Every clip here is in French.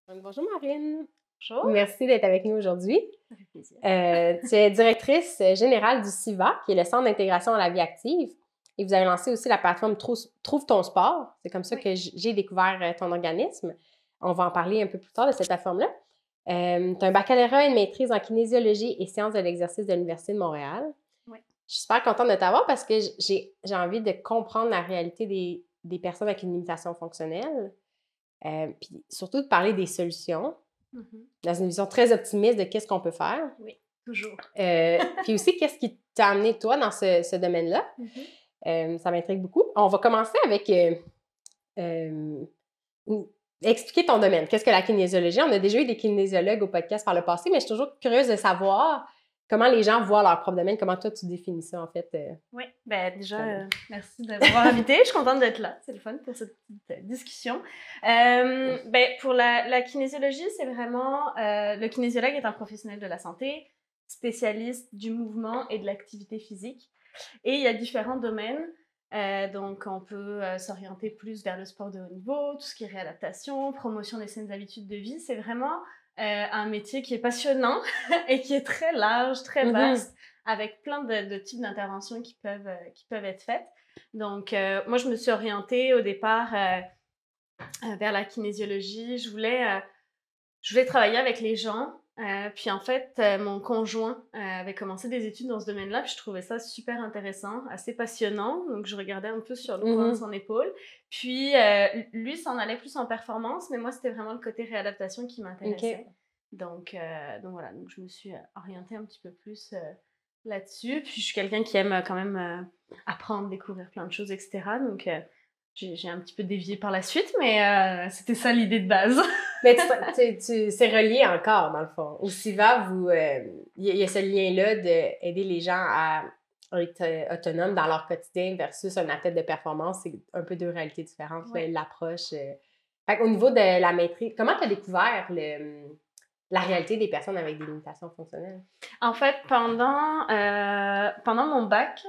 Donc, bonjour Marine, Bonjour. merci d'être avec nous aujourd'hui. Ça fait plaisir. Tu es directrice générale du CIVA, qui est le Centre d'intégration à la vie active. Et vous avez lancé aussi la plateforme Trouve ton sport. C'est comme ça Oui. que j'ai découvert ton organisme. On va en parler un peu plus tard de cette plateforme-là. Tu as un baccalauréat et une maîtrise en kinésiologie et sciences de l'exercice de l'Université de Montréal. Oui. Je suis super contente de t'avoir parce que j'ai envie de comprendre la réalité des personnes avec une limitation fonctionnelle. Puis surtout de parler des solutions dans une vision très optimiste de qu'est-ce qu'on peut faire. Oui, toujours. Puis aussi, qu'est-ce qui t'a amené, toi, dans ce domaine-là? Ça m'intrigue beaucoup. On va commencer avec expliquer ton domaine. Qu'est-ce que la kinésiologie? On a déjà eu des kinésiologues au podcast par le passé, mais je suis toujours curieuse de savoir comment les gens voient leur propre domaine. Comment toi, tu définis ça, en fait? Oui, déjà, merci de m'avoir invitée. Je suis contente d'être là. C'est le fun pour cette petite discussion. Pour la kinésiologie, c'est vraiment... le kinésiologue est un professionnel de la santé, spécialiste du mouvement et de l'activité physique. Et il y a différents domaines. Donc, on peut s'orienter plus vers le sport de haut niveau, tout ce qui est réadaptation, promotion des saines habitudes de vie. C'est vraiment un métier qui est passionnant et qui est très large, très vaste, avec plein de types d'interventions qui peuvent être faites. Donc, moi, je me suis orientée au départ vers la kinésiologie. Je voulais travailler avec les gens. Puis en fait, mon conjoint avait commencé des études dans ce domaine-là, puis je trouvais ça super intéressant, assez passionnant. Donc je regardais un peu sur le coin de son épaule. Puis lui s'en allait plus en performance, mais moi c'était vraiment le côté réadaptation qui m'intéressait. Donc voilà, donc je me suis orientée un petit peu plus là-dessus. Puis je suis quelqu'un qui aime quand même apprendre, découvrir plein de choses, etc. Donc j'ai un petit peu dévié par la suite, mais c'était ça l'idée de base. Mais c'est relié encore, dans le fond. Au CIVA, il y a ce lien-là d'aider les gens à être autonomes dans leur quotidien versus un athlète de performance. C'est un peu deux réalités différentes, Ouais. l'approche. Fait qu'au niveau de la maîtrise, comment tu as découvert la réalité des personnes avec des limitations fonctionnelles? En fait, pendant mon bac,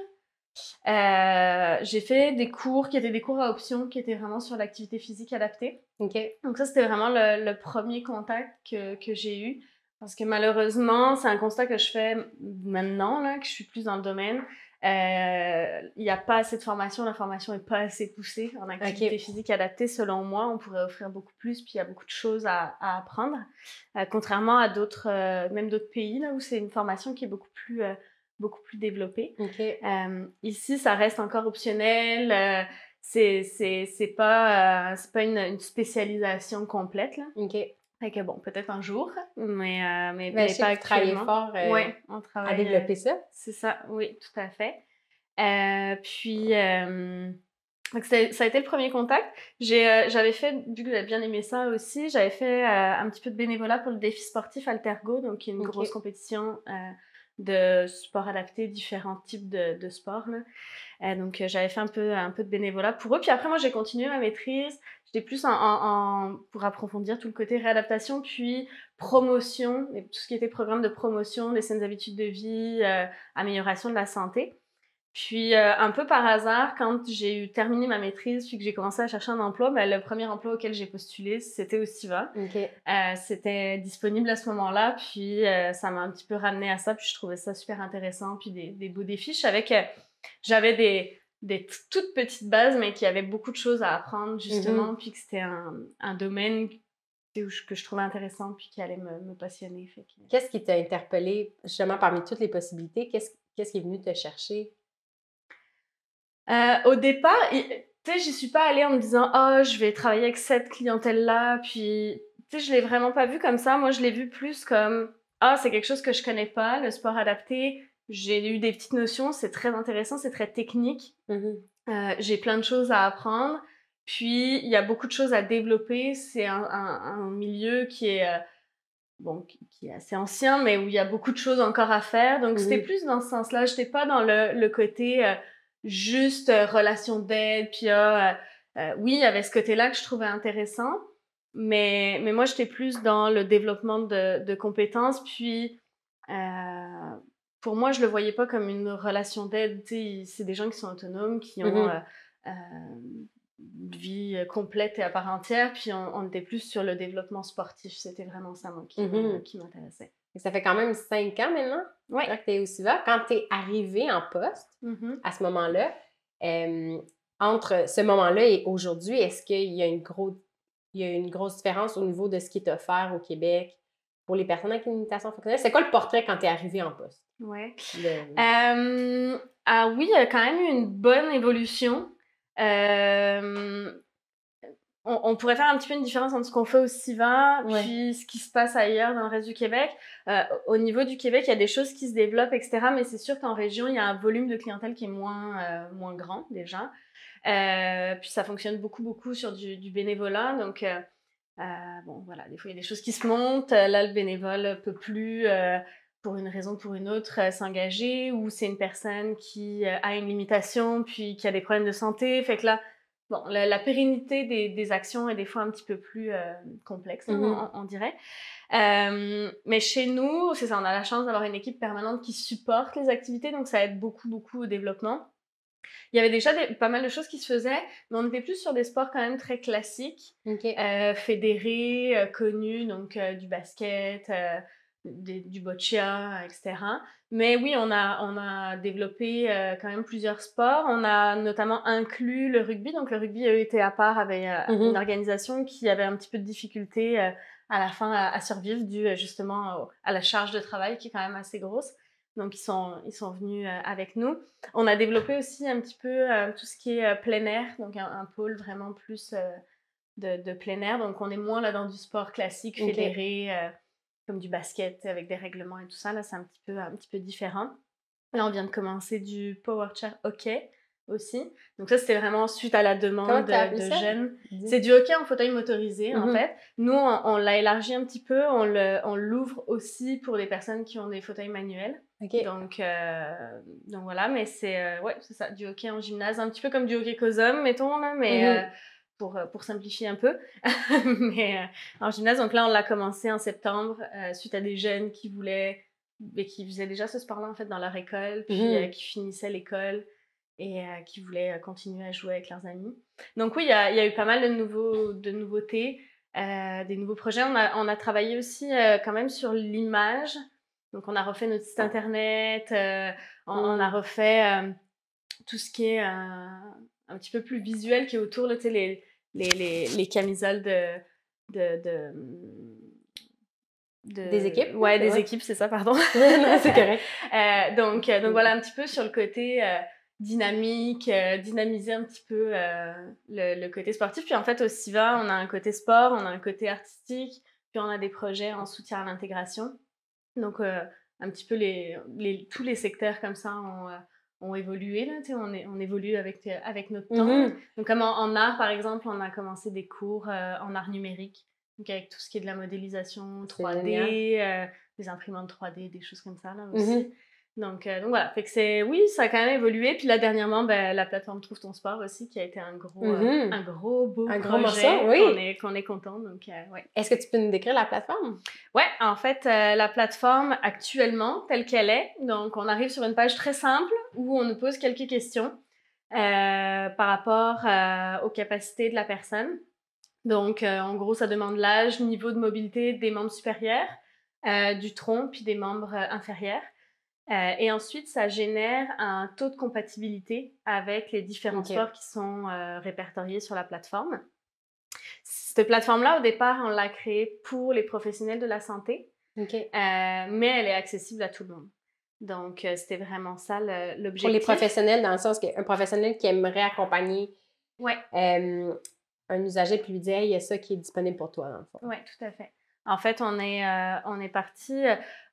j'ai fait des cours qui étaient des cours à option, qui étaient vraiment sur l'activité physique adaptée. OK. Donc ça, c'était vraiment le premier contact que j'ai eu. Parce que malheureusement, c'est un constat que je fais maintenant, là, que je suis plus dans le domaine. Il n'y a pas assez de formation, la formation n'est pas assez poussée en activité physique adaptée, selon moi. On pourrait offrir beaucoup plus, puis il y a beaucoup de choses à apprendre. Contrairement à d'autres, même d'autres pays, là, où c'est une formation qui est beaucoup plus développée. Ici, ça reste encore optionnel. C'est pas une spécialisation complète, là. Fait que bon, peut-être un jour, mais pas actuellement. Fort ouais, on travaille à développer ça. C'est ça, oui, tout à fait. Donc ça a été le premier contact. J'avais fait, vu que j'avais bien aimé ça aussi, j'avais fait un petit peu de bénévolat pour le défi sportif Altergo, donc qui est une grosse compétition de sport adapté, différents types de sports, là. Donc j'avais fait un peu de bénévolat pour eux. Puis après, moi, j'ai continué ma maîtrise. J'étais plus pour approfondir tout le côté réadaptation, puis promotion, et tout ce qui était programme de promotion des saines habitudes de vie, amélioration de la santé. Puis un peu par hasard, quand j'ai terminé ma maîtrise, puis que j'ai commencé à chercher un emploi, le premier emploi auquel j'ai postulé, c'était au CIVA. C'était disponible à ce moment-là, puis ça m'a un petit peu ramené à ça, puis je trouvais ça super intéressant, puis des beaux défis. Je savais que j'avais des toutes petites bases, mais qu'il y avait beaucoup de choses à apprendre, justement, puis que c'était un domaine que je trouvais intéressant, puis qui allait me passionner. Qu'est-ce qui t'a interpellé, justement, parmi toutes les possibilités? Qu'est-ce qui est venu te chercher? Au départ, tu sais, j'y suis pas allée en me disant « Oh, je vais travailler avec cette clientèle-là », puis, tu sais, je l'ai vraiment pas vu comme ça. Moi, je l'ai vu plus comme « Ah, c'est quelque chose que je connais pas, le sport adapté, j'ai eu des petites notions, c'est très intéressant, c'est très technique. J'ai plein de choses à apprendre, puis il y a beaucoup de choses à développer. C'est un milieu qui est... qui est assez ancien, mais où il y a beaucoup de choses encore à faire. Donc, c'était plus dans ce sens-là. J'étais pas dans le côté juste relation d'aide. Puis, oui, il y avait ce côté-là que je trouvais intéressant. Mais moi, j'étais plus dans le développement de compétences. Puis, pour moi, je le voyais pas comme une relation d'aide. Tu sais, c'est des gens qui sont autonomes, qui ont vie complète et à part entière. Puis on était plus sur le développement sportif. C'était vraiment ça, moi, qui m'intéressait. Ça fait quand même 5 ans maintenant que tu es au CIVA. Quand tu es arrivée en poste, à ce moment-là, entre ce moment-là et aujourd'hui, est-ce qu'il y a une grosse différence au niveau de ce qui est offert au Québec pour les personnes avec une limitation fonctionnelle? C'est quoi le portrait quand tu es arrivée en poste? Oui. Ah oui, il y a quand même eu une bonne évolution. On pourrait faire un petit peu une différence entre ce qu'on fait au CIVA puis ce qui se passe ailleurs dans le reste du Québec. Au niveau du Québec, il y a des choses qui se développent, etc. Mais c'est sûr qu'en région, il y a un volume de clientèle qui est moins grand déjà. Puis ça fonctionne beaucoup sur du bénévolat. Donc, bon, voilà, des fois, il y a des choses qui se montent. Là, le bénévole peut plus, pour une raison ou pour une autre, s'engager. Ou c'est une personne qui a une limitation puis qui a des problèmes de santé. Fait que là, bon, la pérennité des actions est des fois un petit peu plus complexe, on dirait. Mais chez nous, c'est ça, on a la chance d'avoir une équipe permanente qui supporte les activités, donc ça aide beaucoup au développement. Il y avait déjà pas mal de choses qui se faisaient, mais on était plus sur des sports quand même très classiques, fédérés, connus, donc du basket, du boccia, etc. Mais oui, on a développé quand même plusieurs sports. On a notamment inclus le rugby. Donc le rugby a été à part avec une organisation qui avait un petit peu de difficulté à la fin à survivre dû justement à la charge de travail qui est quand même assez grosse. Donc, ils sont venus avec nous. On a développé aussi un petit peu tout ce qui est plein air, donc un pôle vraiment plus de plein air. Donc, on est moins là dans du sport classique, fédéré, comme du basket avec des règlements et tout ça. Là, c'est un petit peu différent. Là, on vient de commencer du power chair hockey aussi. Donc ça, c'était vraiment suite à la demande de jeunes. C'est du hockey en fauteuil motorisé, en fait. Nous, on l'a élargi un petit peu. On l'ouvre aussi pour les personnes qui ont des fauteuils manuels. Donc voilà, mais c'est ça, du hockey en gymnase, un petit peu comme du hockey COSOM, mettons, là, mais pour simplifier un peu. Mais en gymnase, donc là, on l'a commencé en septembre, suite à des jeunes qui voulaient, mais qui faisaient déjà ce sport-là, en fait, dans leur école, puis qui finissaient l'école et qui voulaient continuer à jouer avec leurs amis. Donc oui, il y a eu pas mal de nouveautés, des nouveaux projets. On a travaillé aussi quand même sur l'image. Donc, on a refait notre site internet, on a refait tout ce qui est un petit peu plus visuel qui est autour, là, tu sais, les camisoles des équipes? Ouais, des équipes, c'est ça, pardon. Non, c'est correct. Donc voilà, un petit peu sur le côté dynamique, dynamiser un petit peu le côté sportif. Puis en fait, au CIVA, on a un côté sport, on a un côté artistique, puis on a des projets en soutien à l'intégration. Donc, un petit peu tous les secteurs comme ça ont évolué. Là, on évolue avec notre temps. Donc, comme en art, par exemple, on a commencé des cours en art numérique. Donc, avec tout ce qui est de la modélisation 3D, des imprimantes 3D, des choses comme ça là aussi. Donc voilà, fait que oui, ça a quand même évolué. Puis là, dernièrement, la plateforme Trouve ton sport aussi, qui a été un gros beau projet qu'on est content. Donc, ouais. Est-ce que tu peux nous décrire la plateforme? Ouais, en fait, la plateforme actuellement, telle qu'elle est, donc on arrive sur une page très simple où on nous pose quelques questions par rapport aux capacités de la personne. Donc, en gros, ça demande l'âge, niveau de mobilité des membres supérieurs, du tronc, puis des membres inférieurs. Et ensuite, ça génère un taux de compatibilité avec les différents sports qui sont répertoriés sur la plateforme. Cette plateforme-là, au départ, on l'a créée pour les professionnels de la santé, mais elle est accessible à tout le monde. Donc, c'était vraiment ça l'objectif. Pour les professionnels, dans le sens qu'un professionnel qui aimerait accompagner un usager puis lui dire hey, il y a ça qui est disponible pour toi, dans le fond. Oui, tout à fait. En fait, on est parti.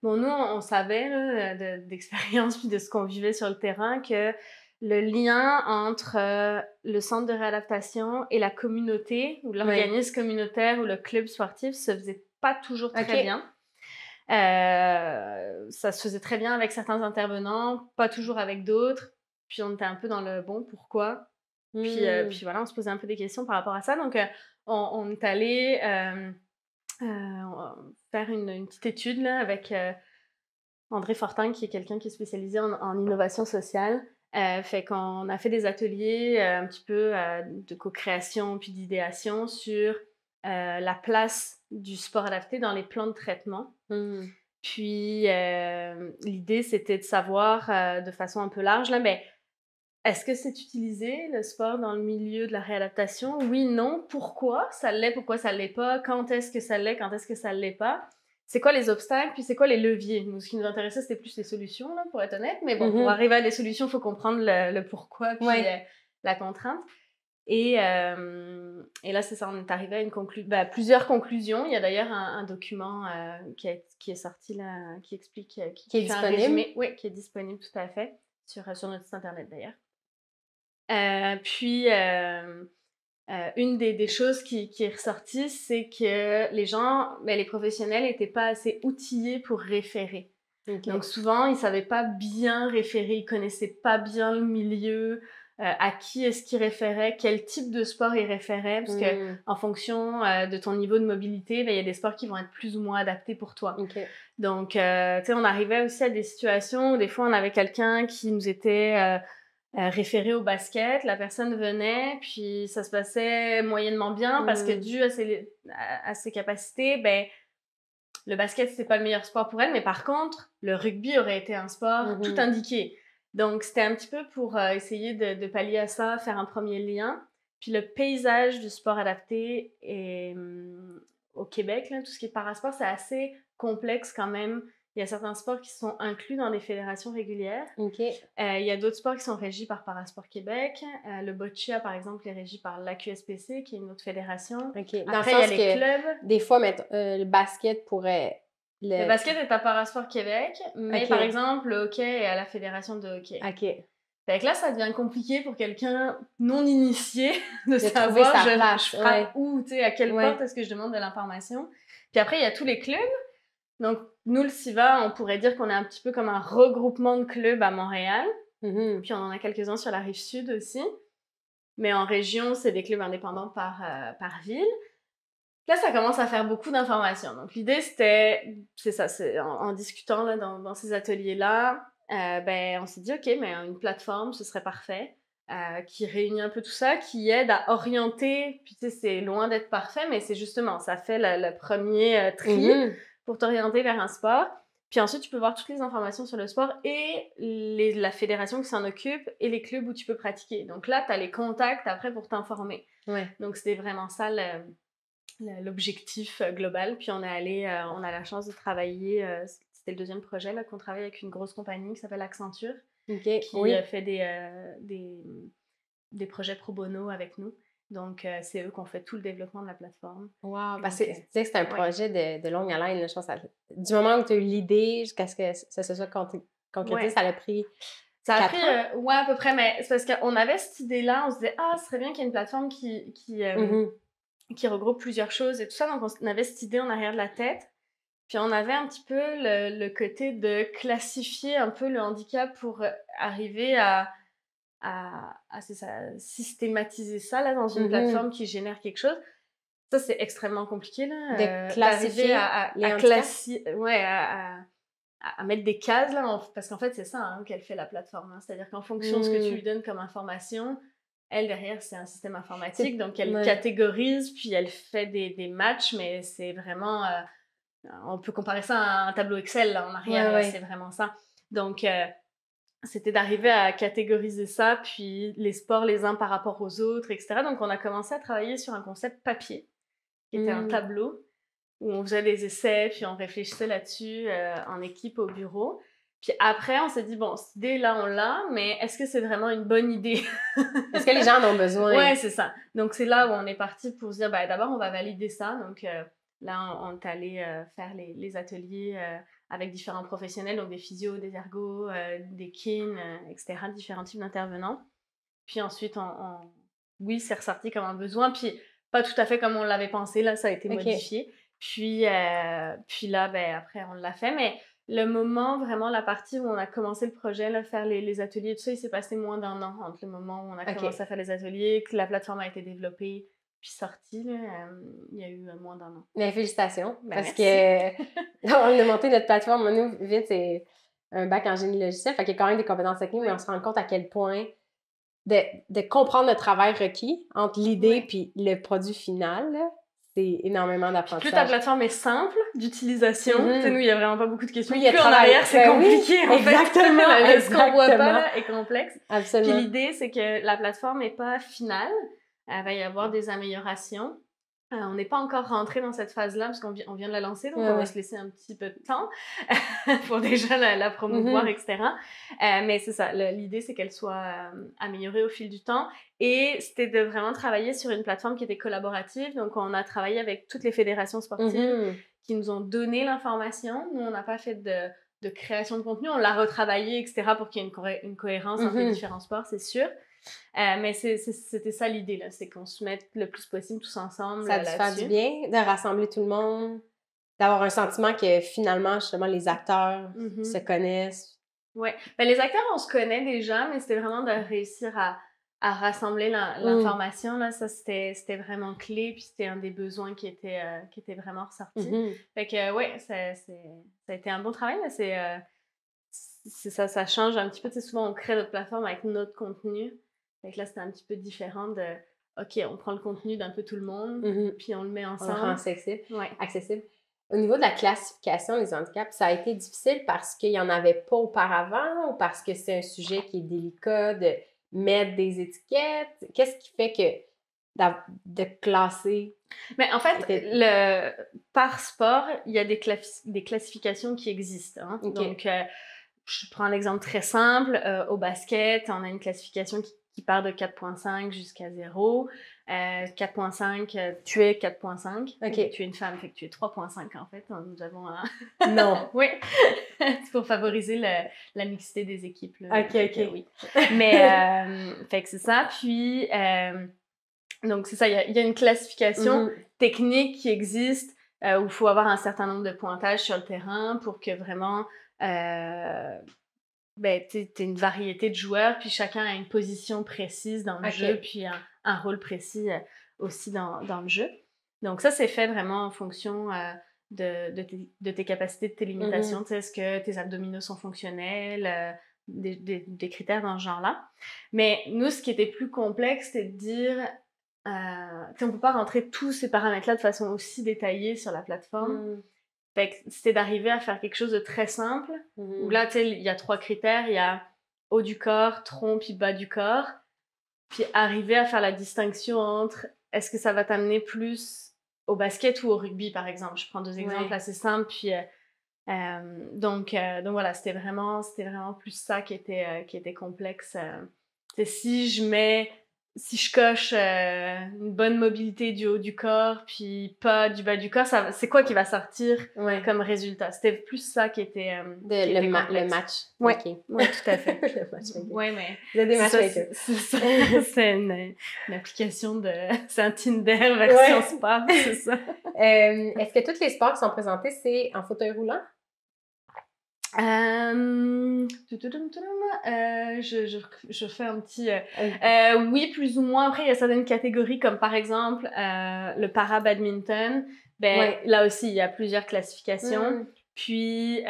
Bon, nous, on savait là, d'expérience puis de ce qu'on vivait sur le terrain que le lien entre le centre de réadaptation et la communauté ou l'organisme communautaire ou le club sportif se faisait pas toujours très bien. Ça se faisait très bien avec certains intervenants, pas toujours avec d'autres. Puis on était un peu dans le bon, pourquoi? Puis voilà, on se posait un peu des questions par rapport à ça. Donc, on est allé faire une petite étude là, avec André Fortin, qui est quelqu'un qui est spécialisé en innovation sociale. Fait qu'on a fait des ateliers un petit peu de co-création puis d'idéation sur la place du sport adapté dans les plans de traitement. Puis l'idée, c'était de savoir de façon un peu large, là, mais est-ce que c'est utilisé, le sport, dans le milieu de la réadaptation? Oui, non. Pourquoi ça l'est, pourquoi ça l'est pas? Quand est-ce que ça l'est, quand est-ce que ça l'est pas? C'est quoi les obstacles, puis c'est quoi les leviers? Nous, ce qui nous intéressait, c'était plus les solutions, là, pour être honnête. Mais bon, pour arriver à des solutions, il faut comprendre le pourquoi, puis la contrainte. Et là, c'est ça, on est arrivé à plusieurs conclusions. Il y a d'ailleurs un document qui est sorti, là, qui explique... qui est disponible? Oui, qui est disponible, tout à fait, sur notre site Internet, d'ailleurs. Une des choses qui est ressortie, c'est que les gens, les professionnels n'étaient pas assez outillés pour référer. Donc souvent, ils ne savaient pas bien référer, ils ne connaissaient pas bien le milieu, à qui est-ce qu'ils référaient, quel type de sport ils référaient, parce que en fonction de ton niveau de mobilité, il y a des sports qui vont être plus ou moins adaptés pour toi. Donc, tu sais, on arrivait aussi à des situations où des fois, on avait quelqu'un qui nous était... référé au basket, la personne venait, puis ça se passait moyennement bien parce que dû à ses capacités, le basket, c'était pas le meilleur sport pour elle, mais par contre, le rugby aurait été un sport tout indiqué. Donc, c'était un petit peu pour essayer de pallier à ça, faire un premier lien. Puis le paysage du sport adapté au Québec, là, tout ce qui est parasport, c'est assez complexe quand même. Il y a certains sports qui sont inclus dans les fédérations régulières. Il y a d'autres sports qui sont régis par Parasport Québec. Le boccia, par exemple, est régi par l'AQSPC, qui est une autre fédération. Après, il y a les clubs. Des fois, le basket pourrait... Le basket est à Parasport Québec, mais par exemple, le hockey est à la fédération de hockey. Fait que là, ça devient compliqué pour quelqu'un non initié de savoir je frappe où, tu sais, à quelle porte est-ce que je demande de l'information. Puis après, il y a tous les clubs. Donc, nous, le CIVA, on pourrait dire qu'on est un petit peu comme un regroupement de clubs à Montréal. Puis on en a quelques-uns sur la Rive-Sud aussi. Mais en région, c'est des clubs indépendants par ville. Là, ça commence à faire beaucoup d'informations. Donc, l'idée, c'est ça, en discutant là, dans ces ateliers-là, on s'est dit, OK, mais une plateforme, ce serait parfait, qui réunit un peu tout ça, qui aide à orienter. Puis, tu sais, c'est loin d'être parfait, mais c'est justement, ça fait le premier tri pour t'orienter vers un sport. Puis ensuite, tu peux voir toutes les informations sur le sport et la fédération qui s'en occupe et les clubs où tu peux pratiquer. Donc là, tu as les contacts après pour t'informer. Donc, c'était vraiment ça l'objectif global. Puis on a la chance de travailler, c'était le deuxième projet, là, qu'on travaille avec une grosse compagnie qui s'appelle Accenture, qui fait des projets pro bono avec nous. Donc, c'est eux qui ont fait tout le développement de la plateforme. Wow! Parce que tu disais que c'était un projet de longue haleine, là, je pense. Du moment où tu as eu l'idée jusqu'à ce que ça se soit concrétisé, ça a pris... Ça a pris, à peu près, mais c'est parce qu'on avait cette idée-là, on se disait, ce serait bien qu'il y ait une plateforme qui regroupe plusieurs choses et tout ça. Donc, on avait cette idée en arrière de la tête. Puis, on avait un petit peu le côté de classifier un peu le handicap pour arriver à systématiser ça là, dans une plateforme qui génère quelque chose. Ça, c'est extrêmement compliqué, là. De classifier à mettre des cases, là, parce qu'en fait, c'est ça qu'elle fait, la plateforme. C'est-à-dire qu'en fonction de ce que tu lui donnes comme information, elle, derrière, c'est un système informatique, donc elle catégorise, puis elle fait des matchs, mais c'est vraiment... on peut comparer ça à un tableau Excel, là, en arrière, c'est vraiment ça. Donc, c'était d'arriver à catégoriser ça, puis les sports les uns par rapport aux autres, etc. Donc, on a commencé à travailler sur un concept papier, qui était un tableau, où on faisait des essais, puis on réfléchissait là-dessus en équipe au bureau. Puis après, on s'est dit, bon, cette idée-là, on l'a, mais est-ce que c'est vraiment une bonne idée? Est-ce que les gens en ont besoin? Ouais, c'est ça. Donc, c'est là où on est parti pour se dire, d'abord, on va valider ça. Donc, là, on est allé faire les ateliers avec différents professionnels, donc des physios, des ergos, des kin, etc., différents types d'intervenants. Puis ensuite, oui, c'est ressorti comme un besoin, puis pas tout à fait comme on l'avait pensé, là, ça a été modifié. Puis là, après, on l'a fait, mais le moment, vraiment, la partie où on a commencé le projet, là, faire les ateliers, tout ça, il s'est passé moins d'1 an entre le moment où on a commencé à faire les ateliers, que la plateforme a été développée, puis sortie, là, il y a eu moins d'1 an. Mais félicitations, parce merci. que on a monté notre plateforme, nous, vite, un bac en génie logiciel, fait qu'il y a quand même des compétences techniques, mais on se rend compte à quel point de comprendre le travail requis entre l'idée puis le produit final, là, c'est énormément Plus ta d'apprentissage. plateforme est simple d'utilisation, tu sais, nous, il y a vraiment pas beaucoup de questions. Plus il y a Plus en travail. arrière, c'est Ben compliqué, oui, en fait. exactement, Ce qu'on voit pas, exactement. là, est complexe. Puis Absolument. l'idée, c'est que la plateforme n'est pas finale. Il va y avoir des améliorations. On n'est pas encore rentré dans cette phase-là parce qu'on vient de la lancer, donc on va se laisser un petit peu de temps pour déjà la promouvoir, etc. Mais c'est ça, l'idée, c'est qu'elle soit améliorée au fil du temps. Et c'était de vraiment travailler sur une plateforme qui était collaborative. Donc, on a travaillé avec toutes les fédérations sportives qui nous ont donné l'information. Nous, on n'a pas fait de création de contenu. On l'a retravaillé, etc. pour qu'il y ait une cohérence entre les différents sports, c'est sûr. Mais c'était ça l'idée, là. C'est qu'on se mette le plus possible tous ensemble là-dessus. Ça a dû faire du bien de rassembler tout le monde, d'avoir un sentiment que finalement, justement, les acteurs se connaissent. Oui. Ben, les acteurs, on se connaît déjà, mais c'était vraiment de réussir à rassembler l'information, là. Ça, c'était vraiment clé, puis c'était un des besoins qui était vraiment ressorti. Fait que, ouais, ça a été un bon travail, mais ça change un petit peu. Tu sais, souvent, on crée notre plateforme avec notre contenu. Fait que là, c'était un petit peu différent de OK, on prend le contenu d'un peu tout le monde, puis on le met ensemble. On le rend accessible. Au niveau de la classification des handicaps, ça a été difficile parce qu'il n'y en avait pas auparavant ou parce que c'est un sujet qui est délicat de mettre des étiquettes? Qu'est-ce qui fait que de classer? Mais en fait, par sport, il y a des classifications qui existent. Hein? Okay. Donc, je prends un exemple très simple. Au basket, on a une classification qui part de 4.5 jusqu'à 0. 4.5, tu es 4.5. Okay. Tu es une femme, fait que tu es 3.5 en fait. Nous avons un... Non. Oui. C'est pour favoriser la mixité des équipes. Là. OK. Oui. Mais, fait que c'est ça. Puis, donc c'est ça, il y a une classification technique qui existe où il faut avoir un certain nombre de pointages sur le terrain pour que vraiment... ben, t'es une variété de joueurs, puis chacun a une position précise dans le jeu, puis un rôle précis aussi dans le jeu. Donc ça, c'est fait vraiment en fonction de tes capacités, de tes limitations. Est-ce que tes abdominaux sont fonctionnels, des critères dans ce genre-là. Mais nous, ce qui était plus complexe, c'était de dire... on ne peut pas rentrer tous ces paramètres-là de façon aussi détaillée sur la plateforme. Fait que c'était d'arriver à faire quelque chose de très simple, où là, tu sais, il y a 3 critères. Il y a haut du corps, tronc, puis bas du corps. Puis arriver à faire la distinction entre est-ce que ça va t'amener plus au basket ou au rugby, par exemple. Je prends 2 exemples assez simples. Puis, donc voilà, c'était vraiment plus ça qui était complexe. Si je coche une bonne mobilité du haut du corps, puis pas du bas du corps, c'est quoi qui va sortir comme résultat? C'était plus ça qui était le match. Oui, okay. Tout à fait. Le matchmaker. Oui, mais... Vous êtes des matchmakers. C'est une application de... C'est un Tinder version sport, c'est ça. Est-ce que tous les sports qui sont présentés, c'est en fauteuil roulant? Je fais un petit... oui, plus ou moins. Après, il y a certaines catégories, comme par exemple le para-badminton. Là aussi, il y a plusieurs classifications. Puis,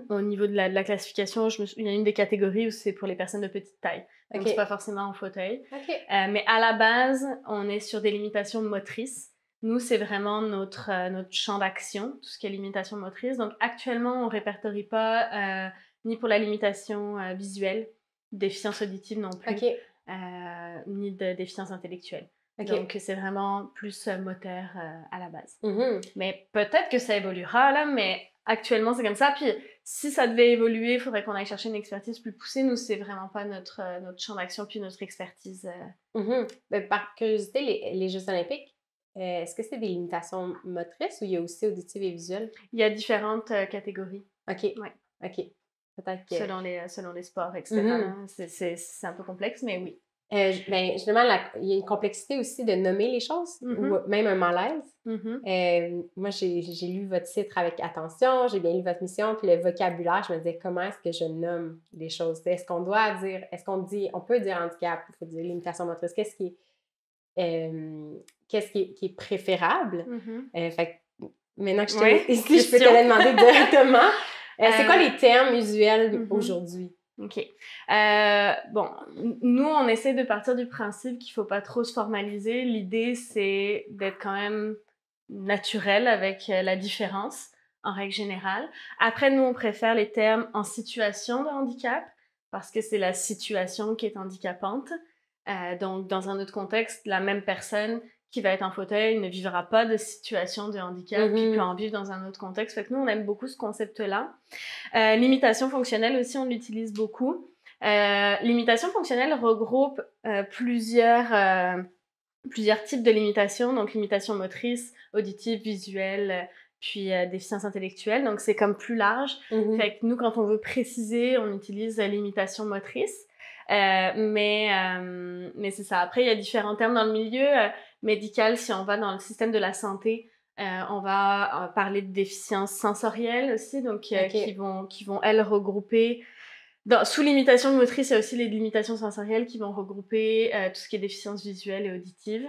au niveau de la classification, il y a une des catégories où c'est pour les personnes de petite taille. Donc, c'est pas forcément en fauteuil. Mais à la base, on est sur des limitations motrices. Nous, c'est vraiment notre champ d'action, tout ce qui est limitation motrice. Donc, actuellement, on ne répertorie pas ni pour la limitation visuelle, déficience auditive non plus, ni de déficience intellectuelle. Donc, c'est vraiment plus moteur à la base. Mais peut-être que ça évoluera, là, mais actuellement, c'est comme ça. Puis, si ça devait évoluer, il faudrait qu'on aille chercher une expertise plus poussée. Nous, c'est vraiment pas notre champ d'action puis notre expertise. Par curiosité, les Jeux olympiques, est-ce que c'est des limitations motrices ou il y a aussi auditives et visuelles? Il y a différentes catégories. OK. Ouais. OK. Peut-être que... Selon les sports, etc. C'est un peu complexe, mais oui. Justement, il y a une complexité aussi de nommer les choses, ou même un malaise. Moi, j'ai lu votre titre avec attention, j'ai bien lu votre mission, puis le vocabulaire, je me disais, comment est-ce que je nomme les choses? Est-ce qu'on doit dire, on peut dire handicap, il faut dire limitation motrice, qu'est-ce qui est préférable? Fait que maintenant que je te ici, je peux te le demander directement. C'est quoi les termes usuels aujourd'hui? OK. Bon, nous, on essaie de partir du principe qu'il faut pas trop se formaliser. L'idée, c'est d'être quand même naturel avec la différence, en règle générale. Après, nous, on préfère les termes en situation de handicap, parce que c'est la situation qui est handicapante. Donc, dans un autre contexte, la même personne qui va être en fauteuil ne vivra pas de situation de handicap, puis peut en vivre dans un autre contexte. Fait que nous, on aime beaucoup ce concept-là. L'imitation fonctionnelle aussi, on l'utilise beaucoup. L'imitation fonctionnelle regroupe plusieurs types de limitations, donc limitation motrice, auditive, visuelle, puis déficience intellectuelle. Donc, c'est comme plus large. Fait que nous, quand on veut préciser, on utilise l'imitation motrice. Mais c'est ça. Après, il y a différents termes dans le milieu médical. Si on va dans le système de la santé, on va parler de déficiences sensorielles aussi, donc qui vont elles regrouper. Sous limitation motrice, il y a aussi les limitations sensorielles qui vont regrouper tout ce qui est déficience visuelle et auditive.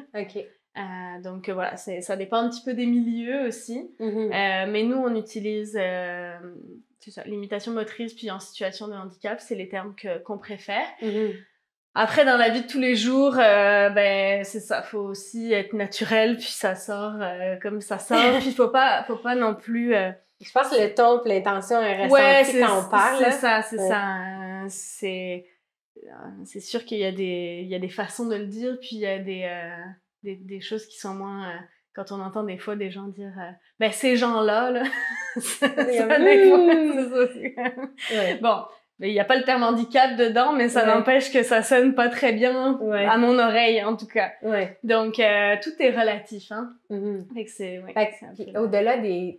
Donc voilà, ça dépend un petit peu des milieux aussi. Mais nous, on utilise c'est ça, limitation motrice puis en situation de handicap, c'est les termes qu'on préfère. Après, dans la vie de tous les jours, ben c'est ça, faut aussi être naturel, puis ça sort comme ça sort, puis faut pas non plus... Je pense que le ton et l'intention est ressentie quand on parle. C'est ça, c'est ça. C'est sûr qu'il y a des façons de le dire, puis il y a des choses qui sont moins... quand on entend des fois des gens dire ben ces gens-là, là, ça des fois, c'est ça aussi. Bon, il n'y a pas le terme handicap dedans, mais ça n'empêche que ça sonne pas très bien à mon oreille, en tout cas. Donc, tout est relatif, hein. Fait que c'est... au-delà des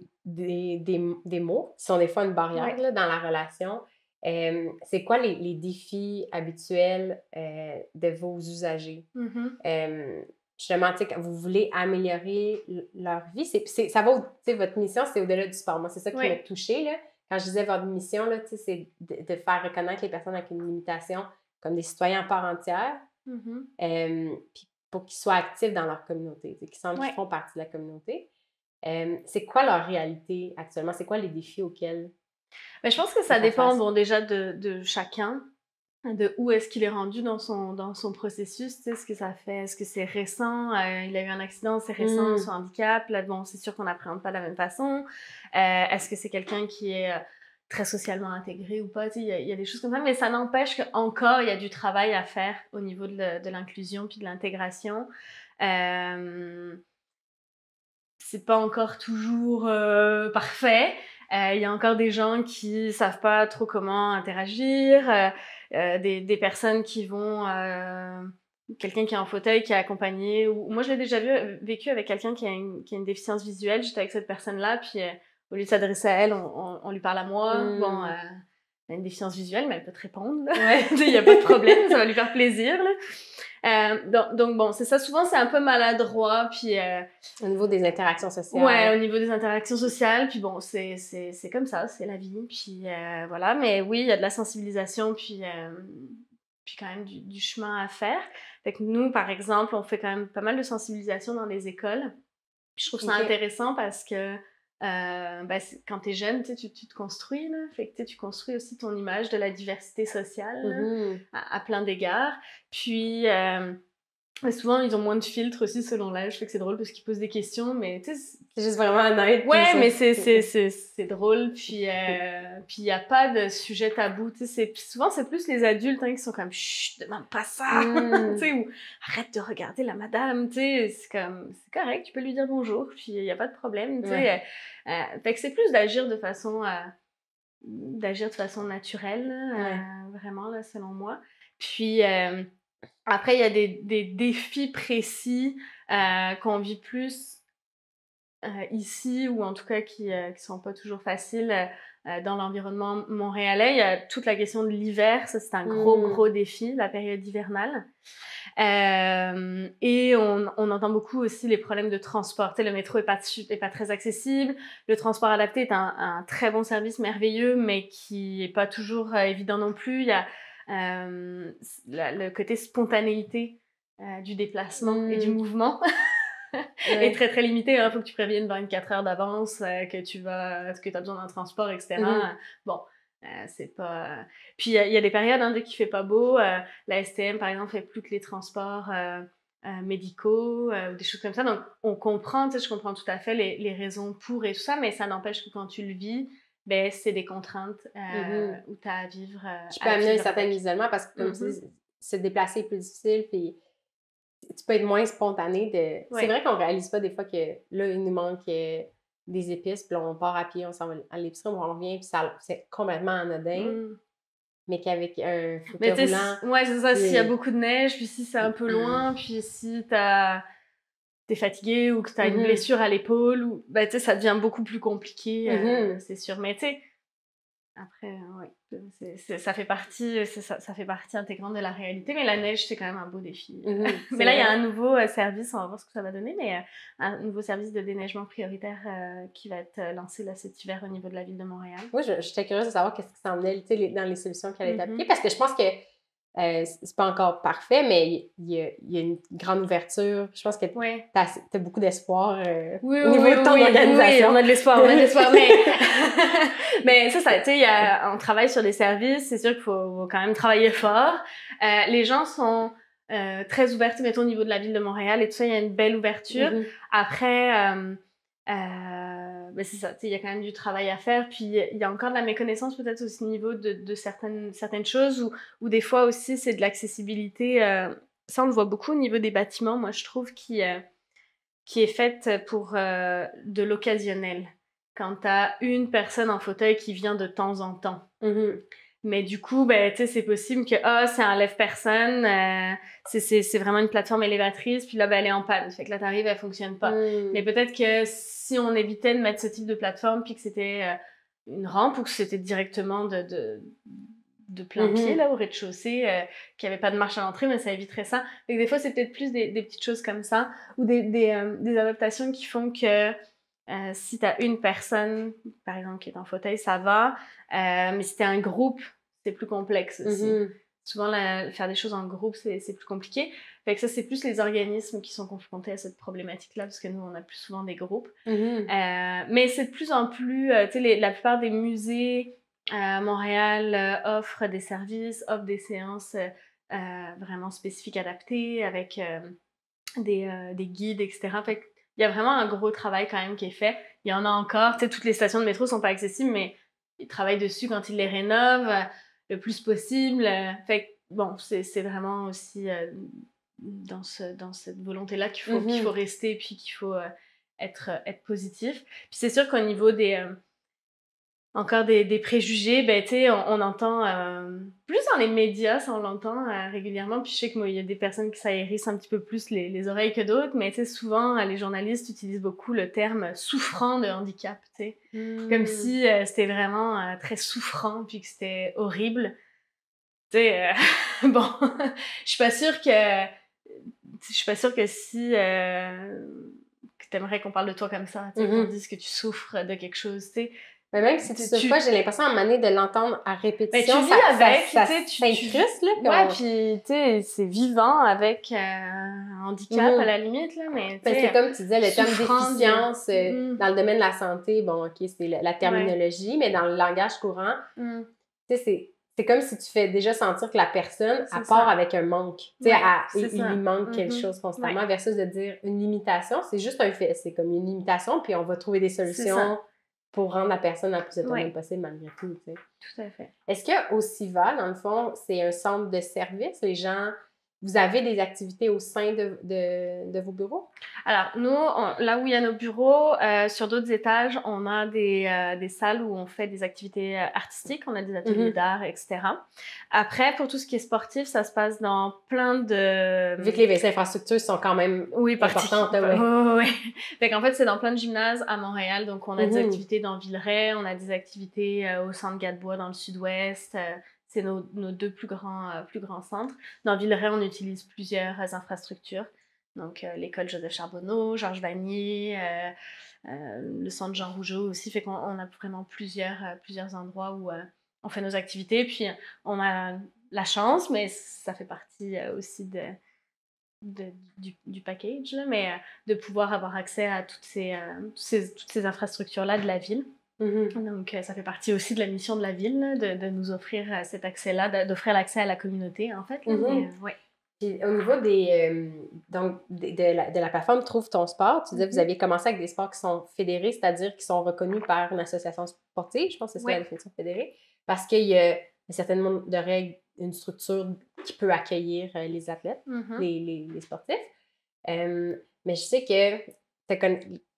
mots, qui sont des fois une barrière là, dans la relation, c'est quoi les défis habituels de vos usagers? Justement, tu sais, quand vous voulez améliorer leur vie, ça va, tu sais, votre mission, c'est au-delà du sport. Moi, c'est ça qui m'a touchée, là. Quand je disais votre mission, là, tu sais, c'est de faire reconnaître les personnes avec une limitation comme des citoyens à part entière, puis pour qu'ils soient actifs dans leur communauté, qu'ils sentent qu'ils font partie de la communauté. C'est quoi leur réalité actuellement? C'est quoi les défis auxquels... Ben, je pense que ça dépend, bon, déjà de chacun, de où est-ce qu'il est rendu dans son processus, tu sais, ce que ça fait, est-ce que c'est récent, il a eu un accident, c'est récent, son handicap, là, bon, c'est sûr qu'on n'appréhende pas de la même façon, est-ce que c'est quelqu'un qui est très socialement intégré ou pas, tu sais, il y a des choses comme ça, mais ça n'empêche qu'encore, il y a du travail à faire au niveau de l'inclusion puis de l'intégration. C'est pas encore toujours parfait. Il y a encore des gens qui savent pas trop comment interagir, des personnes qui vont... quelqu'un qui est en fauteuil, qui est accompagné, ou moi je l'ai déjà vécu avec quelqu'un qui a une déficience visuelle, j'étais avec cette personne-là, puis au lieu de s'adresser à elle, on lui parle à moi. Bon, elle a une déficience visuelle, mais elle peut te répondre, il y a pas de problème, ça va lui faire plaisir, là. Donc bon, c'est ça, souvent c'est un peu maladroit, puis au niveau des interactions sociales. Ouais, au niveau des interactions sociales, puis bon, c'est comme ça, c'est la vie, puis voilà, mais oui, il y a de la sensibilisation, puis quand même du chemin à faire. Fait que nous, par exemple, on fait quand même pas mal de sensibilisation dans les écoles, puis je trouve ça intéressant parce que quand t'es jeune, tu te construis, là. Fait que tu construis aussi ton image de la diversité sociale à plein d'égards. Puis souvent, ils ont moins de filtres aussi selon l'âge. Fait que c'est drôle parce qu'ils posent des questions, mais tu sais... C'est juste vraiment honnête. Ouais, mais c'est drôle. Puis il n'y a pas de sujet tabou. Tu sais, souvent, c'est plus les adultes qui sont comme « Chut, demande pas ça! » Tu sais, ou « Arrête de regarder la madame! » Tu sais, c'est correct, tu peux lui dire bonjour, puis il n'y a pas de problème. Tu sais, fait que c'est plus d'agir de façon naturelle, vraiment, là, selon moi. Puis... après, il y a des défis précis qu'on vit plus ici, ou en tout cas qui sont pas toujours faciles dans l'environnement montréalais. Il y a toute la question de l'hiver, ça c'est un gros défi, la période hivernale. Et on entend beaucoup aussi les problèmes de transport. Tu sais, le métro est pas très accessible. Le transport adapté est un très bon service, merveilleux, mais qui est pas toujours évident non plus. Il y a le côté spontanéité du déplacement et du mouvement est très, très limité. Il faut que tu préviennes 24 heures d'avance que tu as besoin d'un transport, etc. Bon, c'est pas... Puis, il y a des périodes, dès qu'il fait pas beau, la STM, par exemple, fait plus que les transports médicaux ou des choses comme ça. Donc, on comprend, je comprends tout à fait les raisons pour et tout ça, mais ça n'empêche que quand tu le vis, ben, c'est des contraintes où tu as à vivre. Je peux amener un certain isolement parce que, comme tu dis, se déplacer est plus difficile, puis tu peux être moins spontané. C'est vrai qu'on réalise pas des fois que là, il nous manque des épices, puis là, on part à pied, on s'en va à l'épicerie, on revient, puis c'est complètement anodin. Mais qu'avec un fauteuil roulant... Ouais, c'est ça. S'il y a beaucoup de neige, puis si c'est un peu loin, puis si t'es fatigué ou que t'as une blessure à l'épaule, ou ça devient beaucoup plus compliqué, c'est sûr. Mais tu sais, après, ça fait partie intégrante de la réalité, mais la neige, c'est quand même un beau défi. Mais là, il y a un nouveau service, on va voir ce que ça va donner, mais un nouveau service de déneigement prioritaire qui va être lancé là, cet hiver au niveau de la ville de Montréal. Oui, j'étais curieuse de savoir qu'est-ce qui s'en venait dans les solutions qui allaient être appliquées, parce que je pense que c'est pas encore parfait, mais il y a une grande ouverture. Je pense que t'as beaucoup d'espoir au niveau de ton organisation. Oui, on a de l'espoir, mais ça, tu sais, on travaille sur des services, c'est sûr qu'il faut quand même travailler fort. Les gens sont très ouverts, mettons au niveau de la ville de Montréal et tout ça, il y a une belle ouverture. Après, c'est ça, tu sais, il y a quand même du travail à faire, puis il y a encore de la méconnaissance peut-être aussi au niveau de certaines choses, ou des fois aussi c'est de l'accessibilité, ça on le voit beaucoup au niveau des bâtiments, moi je trouve, qui est faite pour de l'occasionnel, quand t'as une personne en fauteuil qui vient de temps en temps. Mais du coup, tu sais, c'est possible que, c'est un lève-personne, c'est vraiment une plateforme élévatrice, puis là, elle est en panne. Fait que là, t'arrives, elle fonctionne pas. Mais peut-être que si on évitait de mettre ce type de plateforme, puis que c'était une rampe, ou que c'était directement de plein pied, là, au rez-de-chaussée, qu'il n'y avait pas de marche à l'entrée, mais ça éviterait ça. Fait que des fois, c'est peut-être plus des petites choses comme ça, ou des adaptations qui font que si t'as une personne, par exemple, qui est en fauteuil, ça va. Mais si t'es un groupe, c'est plus complexe aussi. Souvent, faire des choses en groupe, c'est plus compliqué. Fait que ça, c'est plus les organismes qui sont confrontés à cette problématique-là, parce que nous, on a plus souvent des groupes. Mais c'est de plus en plus... tu sais, la plupart des musées à Montréal offrent des services, offrent des séances vraiment spécifiques, adaptées, avec des guides, etc. Fait que il y a vraiment un gros travail quand même qui est fait. Il y en a encore, tu sais, toutes les stations de métro sont pas accessibles, mais ils travaillent dessus quand ils les rénovent le plus possible. Fait que, bon, c'est vraiment aussi dans cette volonté-là qu'il faut rester, puis qu'il faut être positif. Puis c'est sûr qu'au niveau encore des préjugés, tu sais, on entend plus dans les médias, ça on l'entend régulièrement, puis je sais que moi, il y a des personnes qui s'aérissent un petit peu plus les oreilles que d'autres, mais tu sais, souvent, les journalistes utilisent beaucoup le terme « souffrant de handicap », tu sais, comme si c'était vraiment très souffrant, puis que c'était horrible. Tu sais, bon, je suis pas sûre que si que t'aimerais qu'on parle de toi comme ça, tu sais, qu'on dise que tu souffres de quelque chose, tu sais. Mais même si tu souffres pas, j'ai l'impression à un moment donné de l'entendre à répétition. Tu vis avec, ça s'incruste, là. Ouais, puis tu sais, c'est vivant avec un handicap à la limite, là, mais c'est comme tu disais, le terme déficience dans le domaine de la santé, bon, OK, c'est la terminologie, mais dans le langage courant, tu sais, c'est comme si tu fais déjà sentir que la personne, elle part avec un manque. Tu sais, il lui manque quelque chose constamment, versus de dire une limitation, c'est juste un fait. C'est comme une limitation, puis on va trouver des solutions pour rendre la personne la plus autonome possible malgré tout, tu sais. Tout à fait. Est-ce que au CIVA, dans le fond, c'est un centre de service? Les gens... Vous avez des activités au sein de vos bureaux? Alors, nous, là où il y a nos bureaux, sur d'autres étages, on a des salles où on fait des activités artistiques, on a des ateliers d'art, etc. Après, pour tout ce qui est sportif, ça se passe dans plein de... Vu que les infrastructures sont quand même importantes. Oui. Fait qu'en fait, c'est dans plein de gymnases à Montréal. Donc, on a des activités dans Villeray, on a des activités au Centre Gadebois dans le sud-ouest. C'est nos deux plus grands centres. Dans Villeray, on utilise plusieurs infrastructures. Donc, l'école Joseph Charbonneau, Georges Vanier, le centre Jean Rougeau aussi. Fait qu'on a vraiment plusieurs endroits où on fait nos activités. Puis, on a la chance, mais ça fait partie aussi du package, là, mais de pouvoir avoir accès à toutes ces infrastructures-là de la ville. Donc, ça fait partie aussi de la mission de la ville, là, de nous offrir cet accès-là, d'offrir l'accès à la communauté, en fait. Là, mais, ouais. Puis, au niveau de la plateforme Trouve ton sport, tu disais que vous aviez commencé avec des sports qui sont fédérés, c'est-à-dire qui sont reconnus par une association sportive, je pense que c'est ça la définition fédérée, parce qu'il y a un certain nombre de règles, une structure qui peut accueillir les athlètes, les sportifs. Mais je sais que